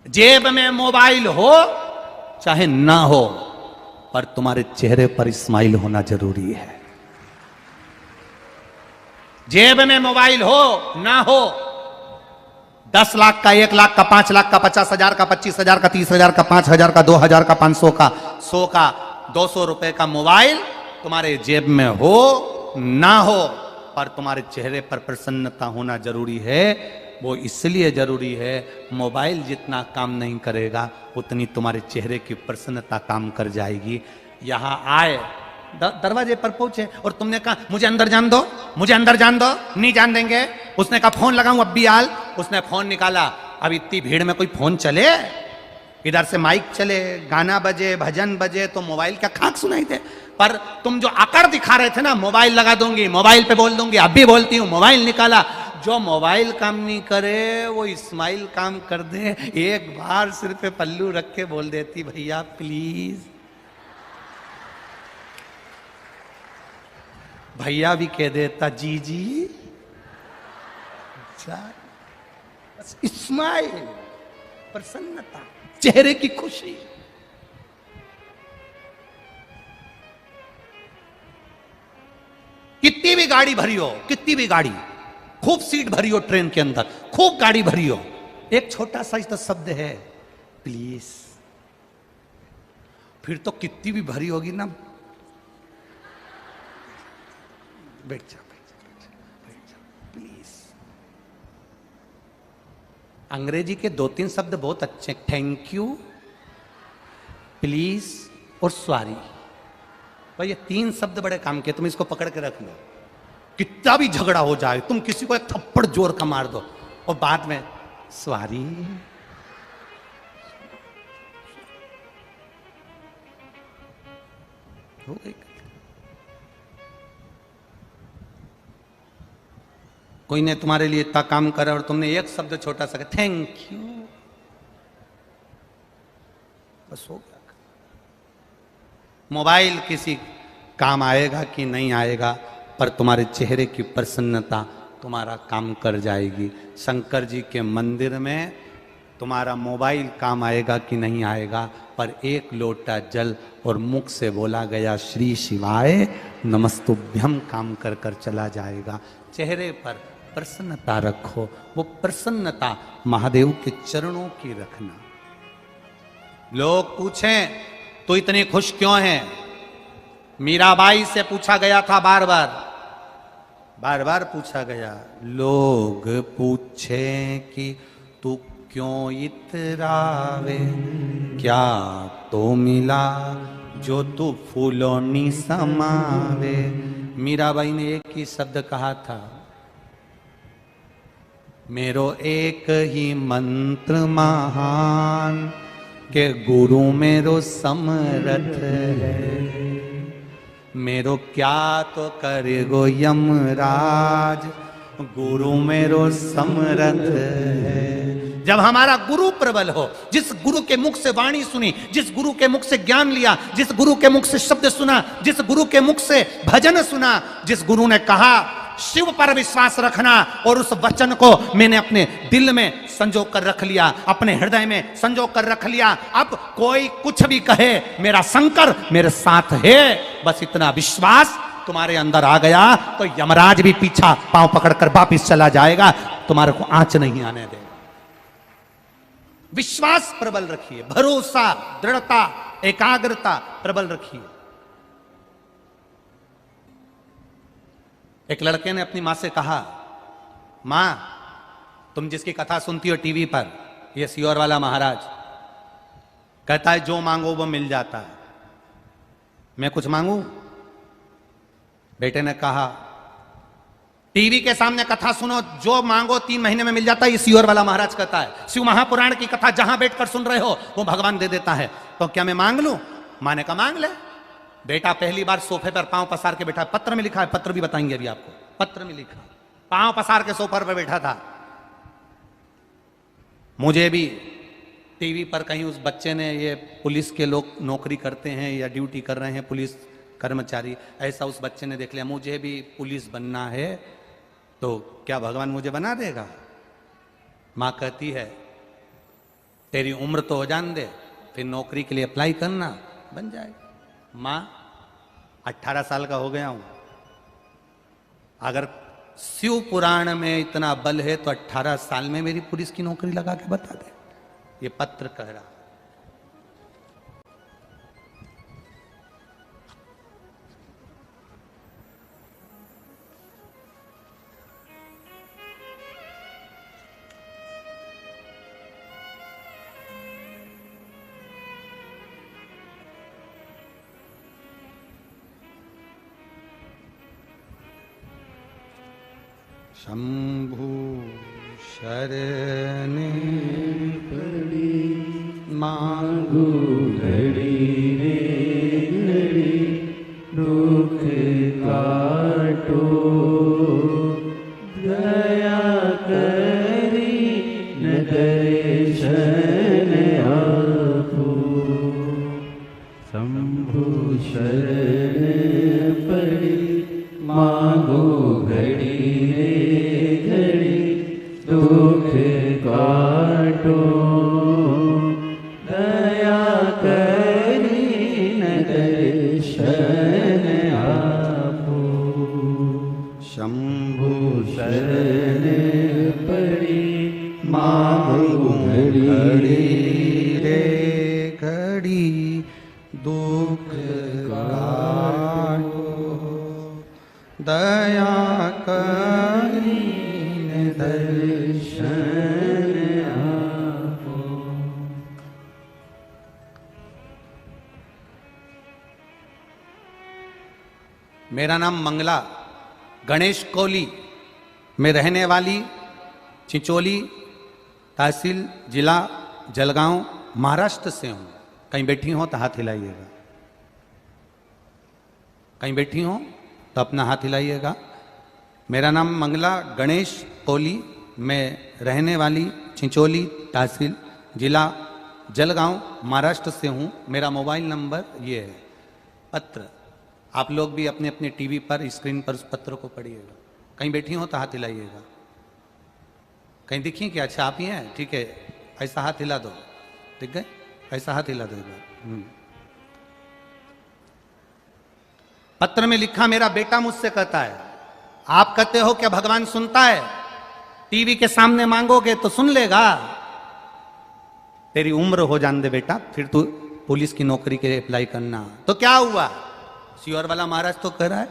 जेब में मोबाइल हो चाहे ना हो, पर तुम्हारे चेहरे पर स्माइल होना जरूरी है। जेब में मोबाइल हो ना हो, 10 लाख का, 1 लाख का, 5 लाख का, 50,000 का, 25,000 का, 30,000 का, 5,000 का, 2,000 का, 500 का, 100 का, 200 रुपए का मोबाइल तुम्हारे जेब में हो ना हो, पर तुम्हारे चेहरे पर प्रसन्नता होना जरूरी है। वो इसलिए जरूरी है, मोबाइल जितना काम नहीं करेगा उतनी तुम्हारे चेहरे की प्रसन्नता काम कर जाएगी। यहां आए, दरवाजे पर पहुंचे और तुमने कहा मुझे अंदर जान दो, मुझे अंदर जान दो। नहीं जान देंगे। उसने कहा फोन लगाऊं अब्बी आल, उसने फोन निकाला। अब इतनी भीड़ में कोई फोन चले, इधर से माइक चले, गाना बजे, भजन बजे, तो मोबाइल क्या खाक सुनाई दे। पर तुम जो आकर दिखा रहे थे ना, मोबाइल लगा दूंगी, मोबाइल पे बोल दूंगी, अब भी बोलती हूं, मोबाइल निकाला। जो मोबाइल काम नहीं करे वो इस्माइल काम कर दे। एक बार सिर पे पल्लू रख के बोल देती, भैया प्लीज। भैया भी कह देता जी जी। बस इस्माइल, प्रसन्नता, चेहरे की खुशी। कितनी भी गाड़ी भरी हो, कितनी भी गाड़ी, खूब सीट भरी हो ट्रेन के अंदर, खूब गाड़ी भरी हो, एक छोटा सा तो शब्द है प्लीज, फिर तो कितनी भी भरी होगी ना, बैठ जा प्लीज। अंग्रेजी के 2-3 शब्द बहुत अच्छे, थैंक यू, प्लीज और सॉरी। भाई ये 3 शब्द बड़े काम के, तुम इसको पकड़ के रख लो। कितना भी झगड़ा हो जाए, तुम किसी को एक थप्पड़ जोर का मार दो और बाद में सॉरी। हो गई। कोई ने तुम्हारे लिए इतना काम करा और तुमने एक शब्द छोटा सा थैंक यू, बस हो गया। मोबाइल किसी काम आएगा कि नहीं आएगा, पर तुम्हारे चेहरे की प्रसन्नता तुम्हारा काम कर जाएगी। शंकर जी के मंदिर में तुम्हारा मोबाइल काम आएगा कि नहीं आएगा, पर एक लोटा जल और मुख से बोला गया श्री शिवाय नमस्तुभ्यम काम कर कर चला जाएगा। चेहरे पर प्रसन्नता रखो, वो प्रसन्नता महादेव के चरणों की रखना। लोग पूछें तो इतने खुश क्यों हैं? मीराबाई से पूछा गया था, बार बार पूछा गया। लोग पूछे कि तू क्यों इतरावे, क्या तो मिला जो तू फूलों समावे। मीराबाई ने एक ही शब्द कहा था, मेरो एक ही मंत्र महान के गुरु मेरो समरथ है। मेरो क्या तो करे गो यमराज, गुरु मेरो समरथ है। जब हमारा गुरु प्रबल हो, जिस गुरु के मुख से वाणी सुनी, जिस गुरु के मुख से ज्ञान लिया, जिस गुरु के मुख से शब्द सुना, जिस गुरु के मुख से भजन सुना, जिस गुरु ने कहा शिव पर विश्वास रखना, और उस वचन को मैंने अपने दिल में संजो कर रख लिया, अपने हृदय में संजो कर रख लिया। अब कोई कुछ भी कहे, मेरा शंकर मेरे साथ है, बस इतना विश्वास तुम्हारे अंदर आ गया तो यमराज भी पीछा पांव पकड़कर वापिस चला जाएगा, तुम्हारे को आंच नहीं आने देगा। विश्वास प्रबल रखिए, भरोसा, दृढ़ता, एकाग्रता प्रबल रखिए। एक लड़के ने अपनी मां से कहा, मां तुम जिसकी कथा सुनती हो टीवी पर, ये सियोर वाला महाराज कहता है जो मांगो वो मिल जाता है, मैं कुछ मांगू? बेटे ने कहा टीवी के सामने कथा सुनो, जो मांगो 3 महीने में मिल जाता है, ये सियोर वाला महाराज कहता है। शिव महापुराण की कथा जहां बैठकर सुन रहे हो वो भगवान दे देता है, तो क्या मैं मांग लूं? मां ने कहा मांग ले। बेटा पहली बार सोफे पर पांव पसार के बैठा, पत्र में लिखा है, पत्र भी बताएंगे अभी आपको, पत्र में लिखा, पांव पसार के सोफे पर बैठा था। मुझे भी टीवी पर कहीं उस बच्चे ने, ये पुलिस के लोग नौकरी करते हैं या ड्यूटी कर रहे हैं पुलिस कर्मचारी, ऐसा उस बच्चे ने देख लिया, मुझे भी पुलिस बनना है, तो क्या भगवान मुझे बना देगा? माँ कहती है तेरी उम्र तो हो जान दे, फिर नौकरी के लिए अप्लाई करना, बन जाएगा। माँ 18 साल का हो गया हूं, अगर शिव पुराण में इतना बल है तो 18 साल में मेरी पुलिस की नौकरी लगा के बता दे। ये पत्र कह रहा। शंभु शरण पड़ी मांगू घड़ी रे घड़ी, दुख काटो दया करी न दर्शन आपो। शंभु शरण पड़ी मांगो घड़ी दुख काटो दया करी न दर्शन आपो। शंभु शरण पड़ी मांगो घड़ी रे घड़ी, दुख काटो दया करी दर्शन आपो। मेरा नाम मंगला गणेश कोली में रहने वाली चिंचोली तहसील जिला जलगांव महाराष्ट्र से हूं। कहीं बैठी हो तो हाथ हिलाइएगा, कहीं बैठी हो तो अपना हाथ हिलाइएगा। मेरा नाम मंगला गणेश कोली, मैं रहने वाली चिंचोली तहसील जिला जलगांव महाराष्ट्र से हूँ। मेरा मोबाइल नंबर ये है। पत्र आप लोग भी अपने अपने टीवी पर स्क्रीन पर उस पत्र को पढ़िएगा। कहीं बैठी हो तो हाथ हिलाइएगा, कहीं दिखी क्या? अच्छा आप ही हैं, ठीक है, ऐसा हाथ हिला दो, दिख गए? ऐसा हाथ हिला दो एक बार। पत्र में लिखा, मेरा बेटा मुझसे कहता है, आप कहते हो क्या भगवान सुनता है? टीवी के सामने मांगोगे तो सुन लेगा। तेरी उम्र हो जान दे बेटा, फिर तू पुलिस की नौकरी के लिए अप्लाई करना। तो क्या हुआ? सियोर वाला महाराज तो कह रहा है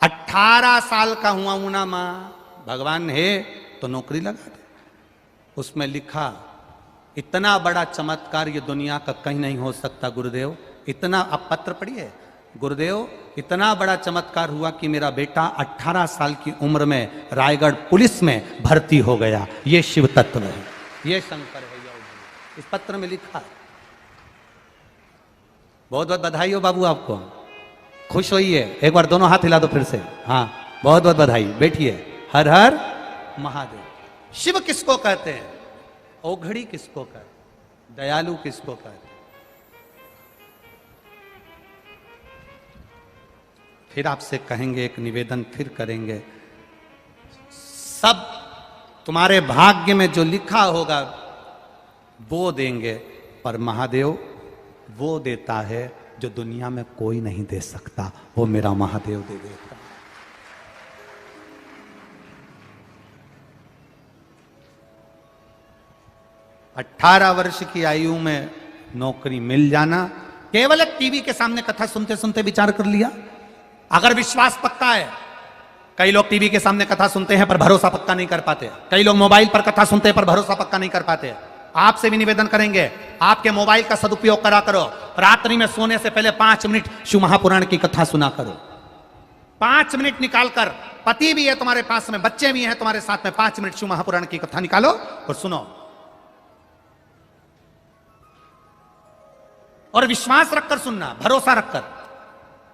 18 साल का हुआ हूं ना मां, भगवान है तो नौकरी लगा दे। उसमें लिखा, इतना बड़ा चमत्कार ये दुनिया का कहीं नहीं हो सकता गुरुदेव। इतना, आप पत्र पढ़िए, गुरुदेव इतना बड़ा चमत्कार हुआ कि मेरा बेटा 18 साल की उम्र में रायगढ़ पुलिस में भर्ती हो गया। ये शिव तत्व है, ये शंकर है। इस पत्र में लिखा है। बहुत बहुत बधाई हो बाबू आपको, खुश होइए। एक बार दोनों हाथ हिला दो फिर से। हाँ, बहुत बहुत बधाई। बैठिए। हर हर महादेव। शिव किसको कहते हैं? ओघड़ी किसको कहते हैं? दयालु किसको कहते हैं? फिर आपसे कहेंगे, एक निवेदन फिर करेंगे, सब तुम्हारे भाग्य में जो लिखा होगा वो देंगे, पर महादेव वो देता है जो दुनिया में कोई नहीं दे सकता, वो मेरा महादेव दे देता। 18 वर्ष की आयु में नौकरी मिल जाना, केवल एक टीवी के सामने कथा सुनते सुनते विचार कर लिया। अगर विश्वास पक्का है, कई लोग टीवी के सामने कथा सुनते हैं पर भरोसा पक्का नहीं कर पाते, कई लोग मोबाइल पर कथा सुनते हैं पर भरोसा पक्का नहीं कर पाते। आपसे भी निवेदन करेंगे, आपके मोबाइल का सदुपयोग करा करो। रात्रि में सोने से पहले 5 मिनट शिव महापुराण की कथा सुना करो। 5 मिनट निकालकर, पति भी है तुम्हारे पास में, बच्चे भी हैं तुम्हारे साथ में, 5 मिनट शिव महापुराण की कथा निकालो और सुनो। और विश्वास रखकर सुनना, भरोसा रखकर।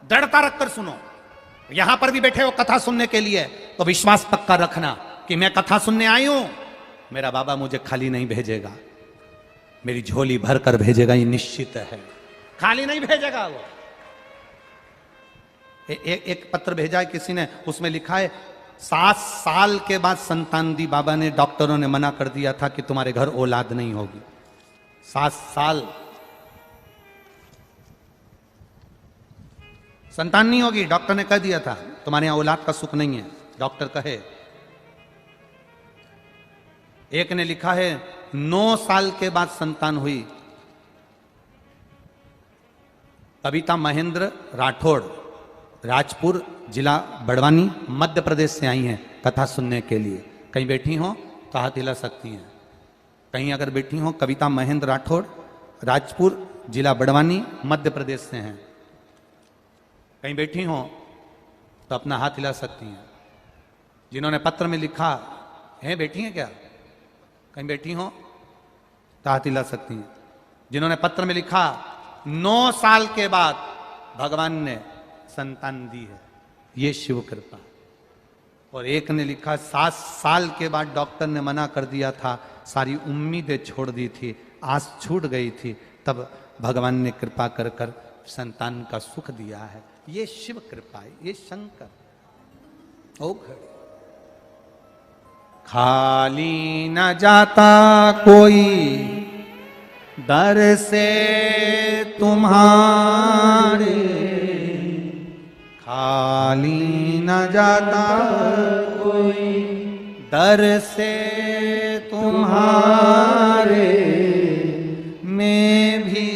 दृढ़ता रखकर सुनो। यहां पर भी बैठे हो कथा सुनने के लिए, तो विश्वास पक्का रखना कि मैं कथा सुनने आई हूं, मेरा बाबा मुझे खाली नहीं भेजेगा, मेरी झोली भर कर भेजेगा, ये निश्चित है, खाली नहीं भेजेगा वो। एक पत्र भेजा है किसी ने, उसमें लिखा है 7 साल के बाद संतान दी। बाबा ने, डॉक्टरों ने मना कर दिया था कि तुम्हारे घर औलाद नहीं होगी। 7 साल संतान नहीं होगी, डॉक्टर ने कह दिया था तुम्हारे यहां औलाद का सुख नहीं है, डॉक्टर कहे। एक ने लिखा है 9 साल के बाद संतान हुई। कविता महेंद्र राठौड़, राजपुर जिला बड़वानी, मध्य प्रदेश से आई हैं कथा सुनने के लिए। कहीं बैठी हो तो हाथ हिला सकती हैं। कहीं अगर बैठी हो, कविता महेंद्र राठौड़, राजपुर जिला बड़वानी, मध्य प्रदेश से हैं। कहीं बैठी हो तो अपना हाथ हिला सकती हैं। जिन्होंने पत्र में लिखा है, बैठी हैं क्या? कहीं बैठी हो तो हाथ हिला सकती हैं। जिन्होंने पत्र में लिखा 9 साल के बाद भगवान ने संतान दी है, ये शिव कृपा। और एक ने लिखा 7 साल के बाद डॉक्टर ने मना कर दिया था, सारी उम्मीदें छोड़ दी थी, आस छूट गई थी, तब भगवान ने कृपा कर कर संतान का सुख दिया है। ये शिव कृपा है, ये शंकर। ओ खड़े, खाली न जाता कोई दर से तुम्हारे, खाली न जाता कोई दर से तुम्हारे, मैं भी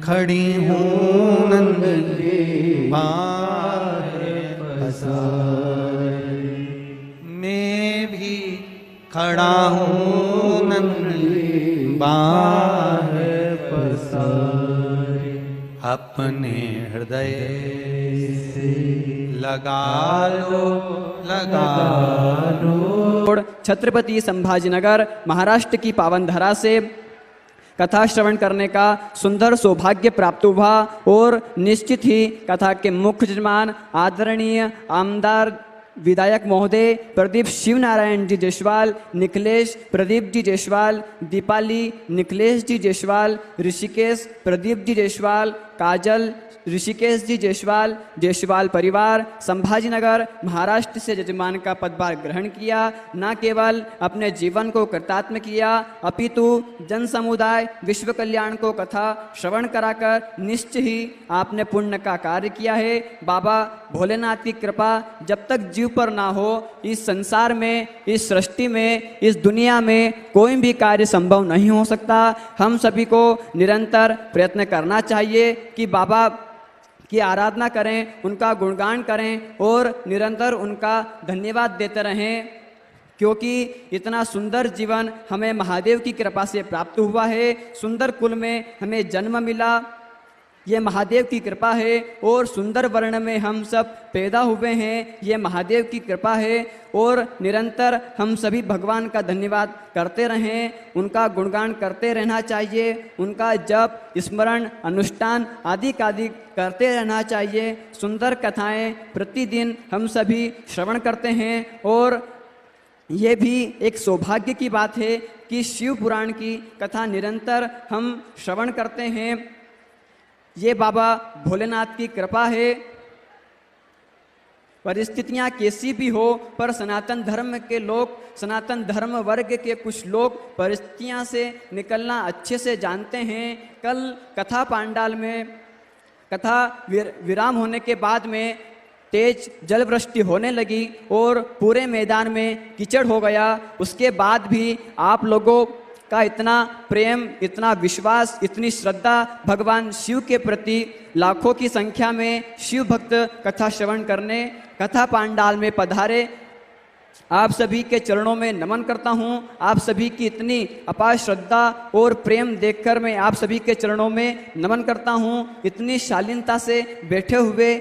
खड़ी हूँ नंद के बाहे पसारे, मैं भी खड़ा हूँ नंद के बाहे पसारे, अपने हृदय से लगा लो, लगा लो। छत्रपति संभाजीनगर महाराष्ट्र की पावन धरा से कथा श्रवण करने का सुंदर सौभाग्य प्राप्त हुआ और निश्चित ही कथा के मुख्य यजमान आदरणीय आमदार विधायक महोदय प्रदीप शिव नारायण जी जायसवाल, निखिलेश प्रदीप जी जायसवाल, दीपाली निखिलेश जी जायसवाल, ऋषिकेश प्रदीप जी जायसवाल, काजल ऋषिकेश जी जायसवाल, जायसवाल परिवार संभाजीनगर महाराष्ट्र से जजमान का पदभार ग्रहण किया। न केवल अपने जीवन को कृतात्म किया, अपितु जन समुदाय विश्व कल्याण को कथा श्रवण कराकर निश्चय ही आपने पुण्य का कार्य किया है। बाबा भोलेनाथ की कृपा जब तक जीव पर ना हो, इस संसार में, इस सृष्टि में, इस दुनिया में कोई भी कार्य संभव नहीं हो सकता। हम सभी को निरंतर प्रयत्न करना चाहिए कि बाबा की आराधना करें, उनका गुणगान करें और निरंतर उनका धन्यवाद देते रहें, क्योंकि इतना सुंदर जीवन हमें महादेव की कृपा से प्राप्त हुआ है। सुंदर कुल में हमें जन्म मिला, ये महादेव की कृपा है। और सुंदर वर्ण में हम सब पैदा हुए हैं, ये महादेव की कृपा है। और निरंतर हम सभी भगवान का धन्यवाद करते रहें, उनका गुणगान करते रहना चाहिए, उनका जप, स्मरण, अनुष्ठान आदि करते रहना चाहिए। सुंदर कथाएं प्रतिदिन हम सभी श्रवण करते हैं और ये भी एक सौभाग्य की बात है कि शिव पुराण की कथा निरंतर हम श्रवण करते हैं। ये बाबा भोलेनाथ की कृपा है। परिस्थितियां कैसी भी हो, पर सनातन धर्म के लोग, सनातन धर्म वर्ग के कुछ लोग परिस्थितियां से निकलना अच्छे से जानते हैं। कल कथा पांडाल में कथा विराम होने के बाद में तेज जल वृष्टि होने लगी और पूरे मैदान में कीचड़ हो गया। उसके बाद भी आप लोगों का इतना प्रेम, इतना विश्वास, इतनी श्रद्धा भगवान शिव के प्रति, लाखों की संख्या में शिव भक्त कथा श्रवण करने कथा पांडाल में पधारे। आप सभी के चरणों में नमन करता हूँ। आप सभी की इतनी अपार श्रद्धा और प्रेम देखकर मैं आप सभी के चरणों में नमन करता हूँ। इतनी शालीनता से बैठे हुए,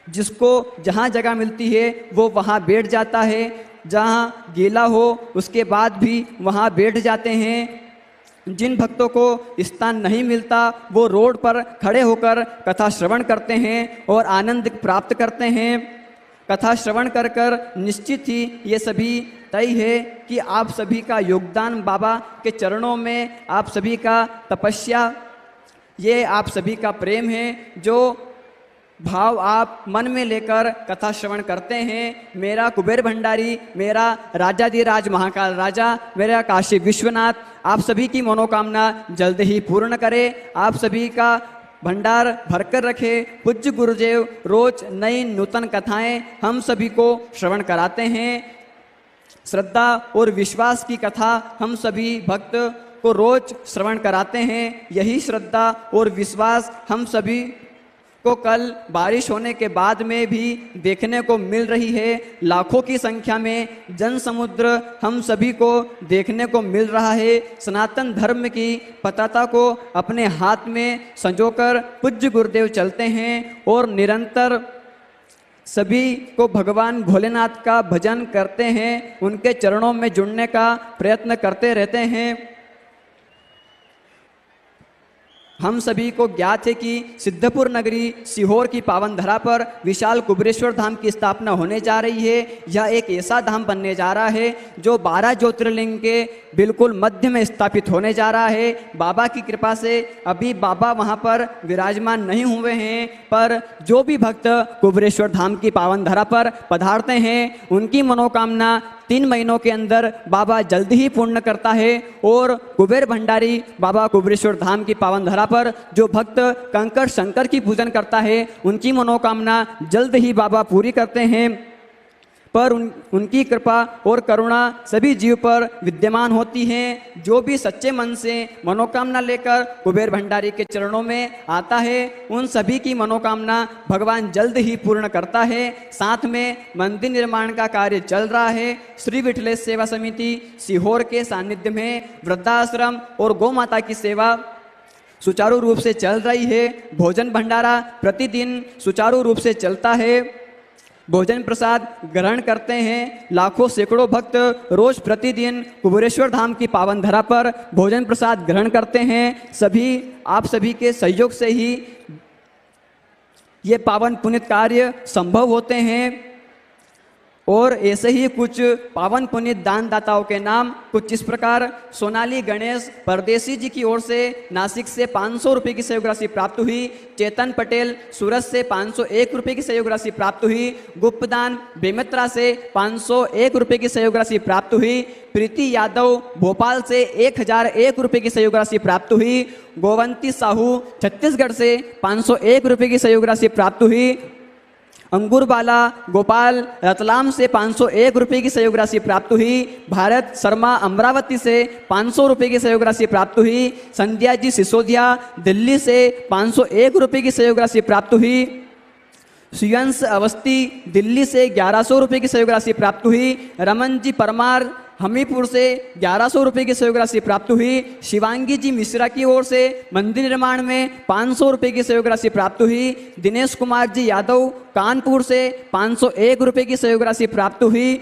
जिसको जहाँ जगह मिलती है वो वहाँ बैठ जाता है, जहाँ गीला हो उसके बाद भी वहाँ बैठ जाते हैं। जिन भक्तों को स्थान नहीं मिलता वो रोड पर खड़े होकर कथा श्रवण करते हैं और आनंद प्राप्त करते हैं। कथा श्रवण कर कर निश्चित ही ये सभी तय है कि आप सभी का योगदान बाबा के चरणों में, आप सभी का तपस्या, ये आप सभी का प्रेम है, जो भाव आप मन में लेकर कथा श्रवण करते हैं। मेरा कुबेर भंडारी, मेरा राजाधिराज महाकाल राजा, मेरा काशी विश्वनाथ आप सभी की मनोकामना जल्द ही पूर्ण करे, आप सभी का भंडार भरकर रखे। पूज्य गुरुदेव रोज नई नूतन कथाएं हम सभी को श्रवण कराते हैं। श्रद्धा और विश्वास की कथा हम सभी भक्त को रोज श्रवण कराते हैं। यही श्रद्धा और विश्वास हम सभी को कल बारिश होने के बाद में भी देखने को मिल रही है। लाखों की संख्या में जन समुद्र हम सभी को देखने को मिल रहा है। सनातन धर्म की पताका को अपने हाथ में संजोकर पूज्य गुरुदेव चलते हैं और निरंतर सभी को भगवान भोलेनाथ का भजन करते हैं, उनके चरणों में जुड़ने का प्रयत्न करते रहते हैं। हम सभी को ज्ञात है कि सिद्धपुर नगरी सीहोर की पावन धरा पर विशाल कुबेरेश्वर धाम की स्थापना होने जा रही है। यह एक ऐसा धाम बनने जा रहा है जो 12 ज्योतिर्लिंग के बिल्कुल मध्य में स्थापित होने जा रहा है। बाबा की कृपा से अभी बाबा वहां पर विराजमान नहीं हुए हैं, पर जो भी भक्त कुबेरेश्वर धाम की पावन धरा पर पधारते हैं उनकी मनोकामना 3 महीनों के अंदर बाबा जल्द ही पूर्ण करता है। और कुबेर भंडारी बाबा कुबेरेश्वर धाम की पावन धरा पर जो भक्त कंकर शंकर की पूजन करता है उनकी मनोकामना जल्द ही बाबा पूरी करते हैं। पर उनकी कृपा और करुणा सभी जीव पर विद्यमान होती है। जो भी सच्चे मन से मनोकामना लेकर कुबेर भंडारी के चरणों में आता है उन सभी की मनोकामना भगवान जल्द ही पूर्ण करता है। साथ में मंदिर निर्माण का कार्य चल रहा है। श्री विठलेश सेवा समिति सीहोर के सानिध्य में वृद्धाश्रम और गौ माता की सेवा सुचारू रूप से चल रही है। भोजन भंडारा प्रतिदिन सुचारू रूप से चलता है। भोजन प्रसाद ग्रहण करते हैं। लाखों सैकड़ों भक्त रोज प्रतिदिन कुबेरेश्वर धाम की पावन धरा पर भोजन प्रसाद ग्रहण करते हैं। सभी आप सभी के सहयोग से ही ये पावन पुनित कार्य संभव होते हैं। और ऐसे ही कुछ पावन पुनित दानदाताओं के नाम कुछ इस प्रकार। सोनाली गणेश परदेसी जी की ओर से नासिक से 500 रुपये की सहयोग राशि प्राप्त हुई। चेतन पटेल सूरत से 501 रुपये की सहयोग राशि प्राप्त हुई। गुप्तदान बेमेत्रा से 501 रुपये की सहयोग राशि प्राप्त हुई। प्रीति यादव भोपाल से 1001 रुपये की सहयोग राशि प्राप्त हुई। गोवंती साहू छत्तीसगढ़ से 501 रुपये की सहयोग राशि प्राप्त हुई। अंगूरबाला गोपाल रतलाम से 501 रुपये की सहयोग राशि प्राप्त हुई। भारत शर्मा अमरावती से 500 रुपये की सहयोग राशि प्राप्त हुई। संध्या जी सिसोदिया दिल्ली से 501 रुपये की सहयोग राशि प्राप्त हुई। सुयंश अवस्थी दिल्ली से 1100 रुपये की सहयोग राशि प्राप्त हुई। रमन जी परमार हमीरपुर से 1100 रुपये की सहयोग राशि प्राप्त हुई। शिवांगी जी मिश्रा की ओर से मंदिर निर्माण में 500 रुपये की सहयोग राशि प्राप्त हुई। दिनेश कुमार जी यादव कानपुर से 501 रुपये की सहयोग राशि प्राप्त हुई।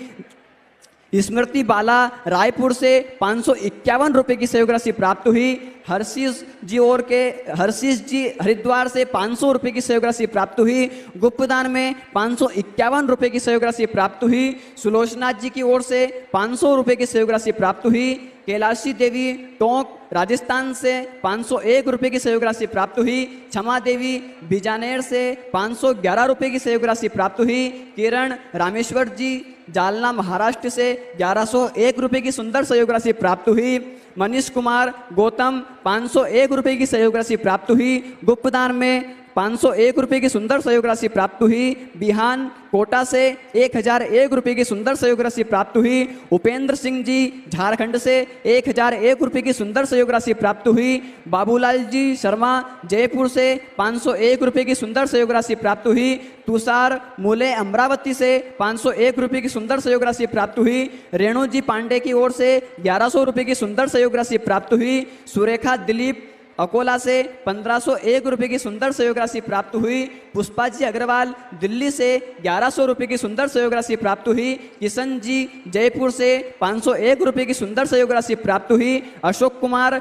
स्मृति बाला रायपुर से 551 रुपये की सहयोग राशि प्राप्त हुई। हर्षिस जी हरिद्वार से 500 रुपये की सहयोग राशि प्राप्त हुई। गुप्तदान में 551 रुपये की सहयोग राशि प्राप्त हुई। सुलोचना जी की ओर से 500 रुपये की सहयोग राशि प्राप्त हुई। कैलाशी देवी टोंक राजस्थान से 501 रुपये की सहयोग राशि प्राप्त हुई। क्षमा देवी बीजानेर से 511 रुपये की सहयोग राशि प्राप्त हुई। किरण रामेश्वर जी जालना महाराष्ट्र से 1101 रुपये की सुंदर सहयोग राशि प्राप्त हुई। मनीष कुमार गौतम 501 रुपये की सहयोग राशि प्राप्त हुई। गुप्तदान में 501 रुपये की सुंदर सहयोग राशि प्राप्त हुई। बिहान कोटा से 1001 रुपये की सुंदर सहयोग राशि प्राप्त हुई। उपेंद्र सिंह जी झारखंड से 1001 रुपये की सुंदर सहयोग राशि प्राप्त हुई। बाबूलाल जी शर्मा जयपुर से 501 रुपये की सुंदर सहयोग राशि प्राप्त हुई। तुषार मूले अमरावती से 501 रुपये की सुंदर सहयोग राशि प्राप्त हुई। रेणु जी पांडे की ओर से 1100 रुपये की सुंदर सहयोग राशि प्राप्त हुई। सुरेखा दिलीप अकोला से 1501 रुपये की सुंदर सहयोग राशि प्राप्त हुई। पुष्पा जी अग्रवाल दिल्ली से 1100 रुपये की सुंदर सहयोग राशि प्राप्त हुई। किशन जी जयपुर से 501 रुपये की सुंदर सहयोग राशि प्राप्त हुई। अशोक कुमार